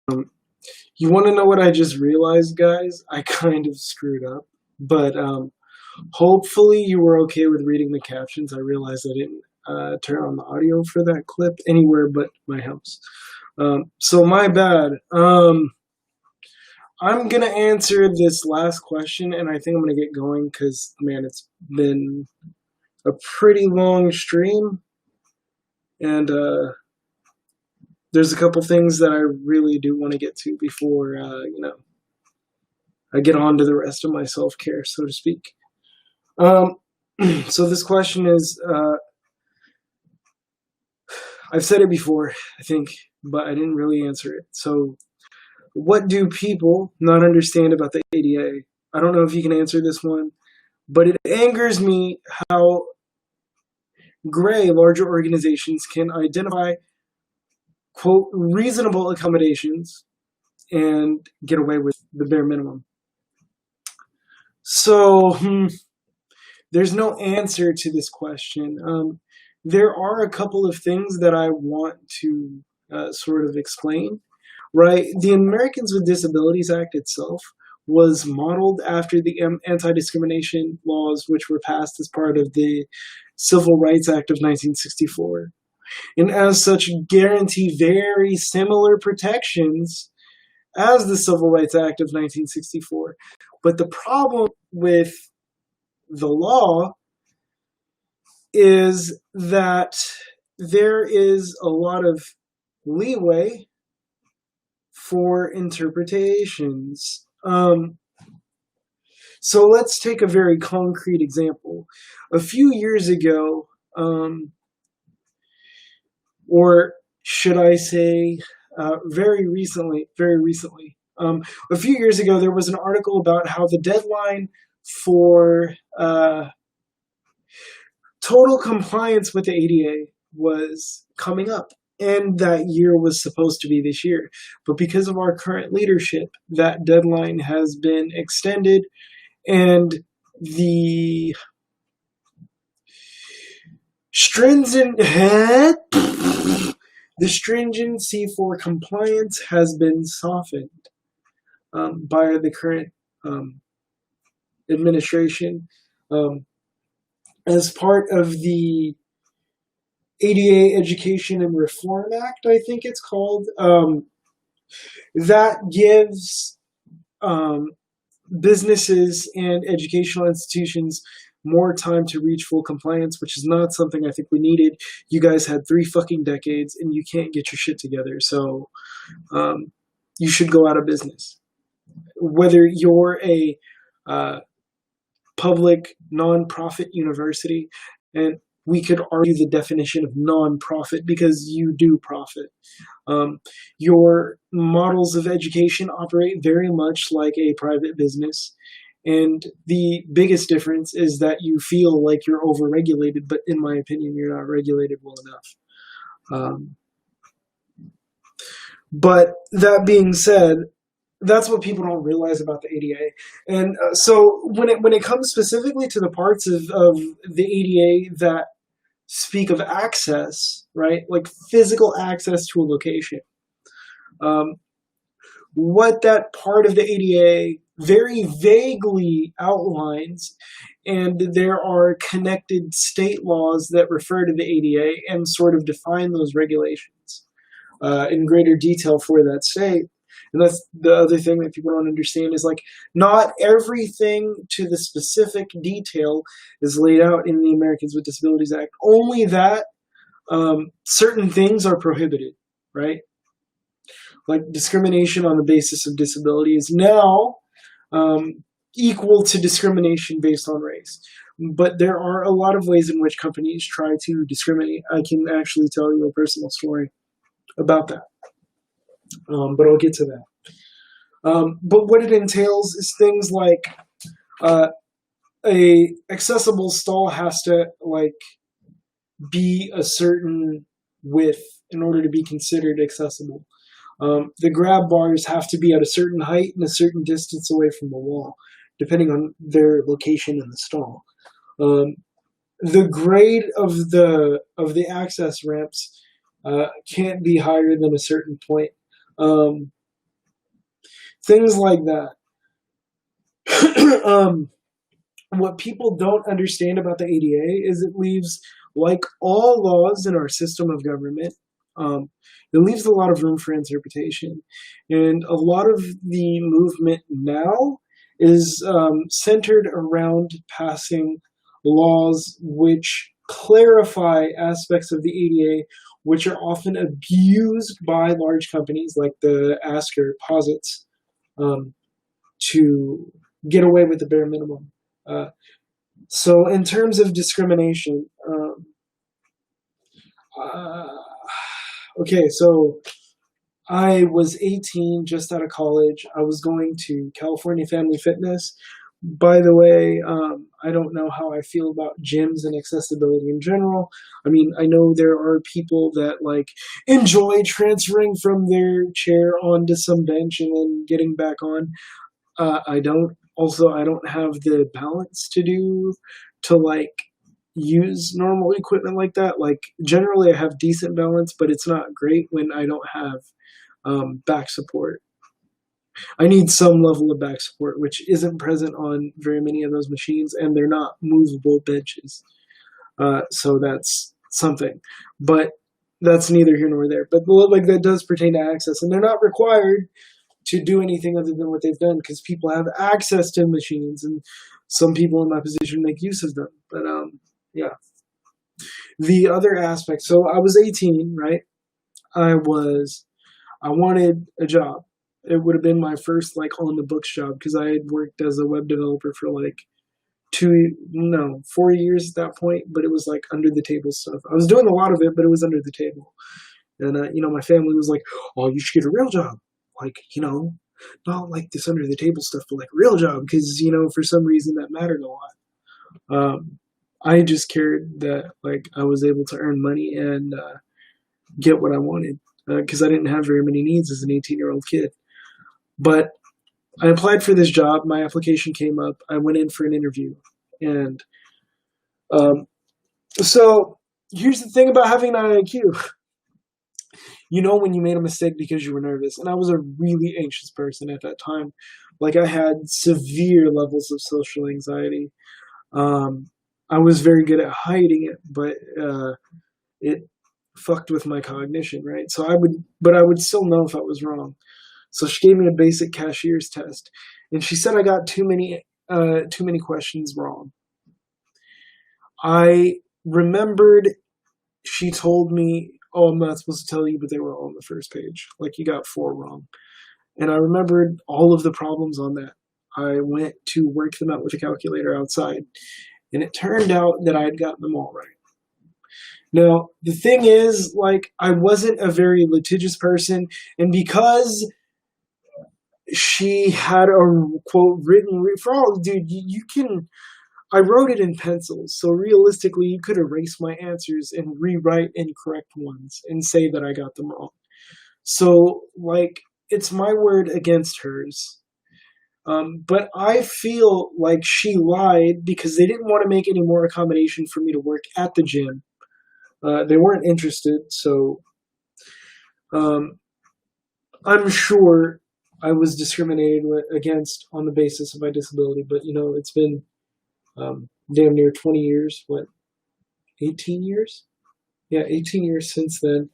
You want to know what I just realized, guys? I kind of screwed up, but hopefully you were okay with reading the captions. I realized I didn't turn on the audio for that clip anywhere but my house. So my bad. I'm gonna answer this last question, and I think I'm gonna get going because, man, it's been a pretty long stream, and there's a couple things that I really do want to get to before I get on to the rest of my self-care, so to speak. So this question is, I've said it before, I think, but I didn't really answer it. So, what do people not understand about the ADA? I don't know if you can answer this one, but it angers me how gray larger organizations can identify, quote, reasonable accommodations and get away with the bare minimum. So, there's no answer to this question. There are a couple of things that I want to sort of explain, right? The Americans with Disabilities Act itself was modeled after the anti-discrimination laws, which were passed as part of the Civil Rights Act of 1964. And as such, guarantee very similar protections as the Civil Rights Act of 1964. But the problem with the law is that there is a lot of leeway for interpretations. So let's take a very concrete example. A few years ago, or should I say very recently, a few years ago, there was an article about how the deadline for total compliance with the ADA was coming up, and that year was supposed to be this year. But because of our current leadership, that deadline has been extended, and the stringency for compliance has been softened by the current administration. As part of the ADA Education and Reform Act, I think it's called, that gives businesses and educational institutions more time to reach full compliance, which is not something I think we needed. You guys had 3 fucking decades and you can't get your shit together, so you should go out of business. Whether you're a public nonprofit university, and we could argue the definition of nonprofit because you do profit. Your models of education operate very much like a private business, and the biggest difference is that you feel like you're overregulated, but in my opinion, you're not regulated well enough. But that being said, that's what people don't realize about the ADA. And so when it comes specifically to the parts of the ADA that speak of access, right, like physical access to a location, what that part of the ADA very vaguely outlines, and there are connected state laws that refer to the ADA and sort of define those regulations in greater detail for that state. And that's the other thing that people don't understand is, like, not everything to the specific detail is laid out in the Americans with Disabilities Act. Only that certain things are prohibited, right? Like discrimination on the basis of disability is now equal to discrimination based on race. But there are a lot of ways in which companies try to discriminate. I can actually tell you a personal story about that. But I'll get to that. But what it entails is things like a accessible stall has to be a certain width in order to be considered accessible. The grab bars have to be at a certain height and a certain distance away from the wall, depending on their location in the stall. The grade of the access ramps can't be higher than a certain point. things like that. What people don't understand about the ADA is it leaves, like all laws in our system of government, um, it leaves a lot of room for interpretation. And a lot of the movement now is centered around passing laws which clarify aspects of the ADA, which are often abused by large companies like the Asker posits, um, to get away with the bare minimum. Uh, so, in terms of discrimination, uh, okay, so I was 18, just out of college. I was going to California Family Fitness. By the way, I don't know how I feel about gyms and accessibility in general. I mean, I know there are people that like enjoy transferring from their chair onto some bench and then getting back on. I don't. Also, I don't have the balance to like use normal equipment like that. Like generally, I have decent balance, but it's not great when I don't have back support. I need some level of back support, which isn't present on very many of those machines, and they're not movable benches. So that's something, but that's neither here nor there. But like that does pertain to access, and they're not required to do anything other than what they've done because people have access to machines, and some people in my position make use of them. But yeah, the other aspect. So I was 18, right? I wanted a job. It would have been my first like on the books job because I had worked as a web developer for like 4 years at that point, but it was like under the table stuff. I was doing a lot of it, but it was under the table. And my family was like, "Oh, you should get a real job, like not like this under the table stuff, but like a real job because for some reason that mattered a lot." I just cared that like I was able to earn money and get what I wanted because I didn't have very many needs as an 18-year-old kid. But I applied for this job. My application came up. I went in for an interview, and so here's the thing about having an IQ. You know when you made a mistake because you were nervous, and I was a really anxious person at that time. Like I had severe levels of social anxiety. I was very good at hiding it, but it fucked with my cognition, right? So I would still know if I was wrong. So she gave me a basic cashier's test, and she said I got too many questions wrong. I remembered she told me, "Oh, I'm not supposed to tell you, but they were all on the first page. Like you got 4 wrong." And I remembered all of the problems on that. I went to work them out with a calculator outside, and it turned out that I had gotten them all right. Now, the thing is, like, I wasn't a very litigious person, and because she had a quote written for all, dude, you can. I wrote it in pencil, so realistically, you could erase my answers and rewrite incorrect ones and say that I got them wrong. So, like, it's my word against hers. But I feel like she lied because they didn't want to make any more accommodation for me to work at the gym. They weren't interested, so I'm sure I was discriminated against on the basis of my disability. But it's been damn near 20 years. What, 18 years? Yeah, 18 years since then.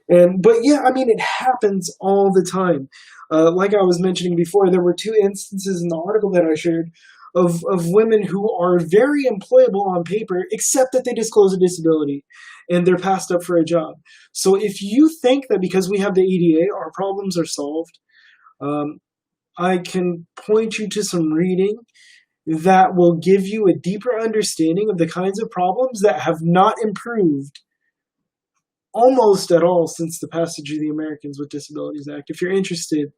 But yeah, I mean, it happens all the time. Like I was mentioning before, there were 2 instances in the article that I shared of women who are very employable on paper, except that they disclose a disability and they're passed up for a job. So if you think that because we have the ADA, our problems are solved, I can point you to some reading that will give you a deeper understanding of the kinds of problems that have not improved almost at all since the passage of the Americans with Disabilities Act. If you're interested,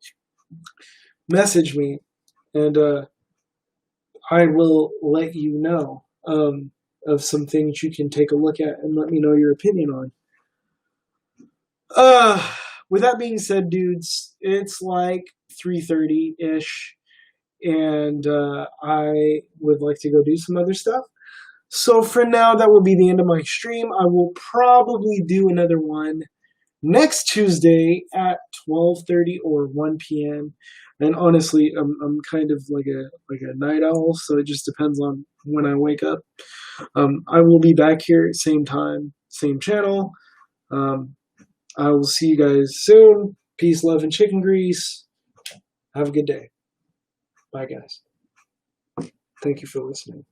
message me, and I will let you know of some things you can take a look at and let me know your opinion on. With that being said, dudes, it's like 3:30-ish, and I would like to go do some other stuff. So for now, that will be the end of my stream. I will probably do another one next Tuesday at 12:30 or 1 p.m. And honestly, I'm kind of like a night owl, so it just depends on when I wake up. I will be back here same time, same channel. Um, I will see you guys soon. Peace, love, and chicken grease. Have a good day. Bye, guys. Thank you for listening.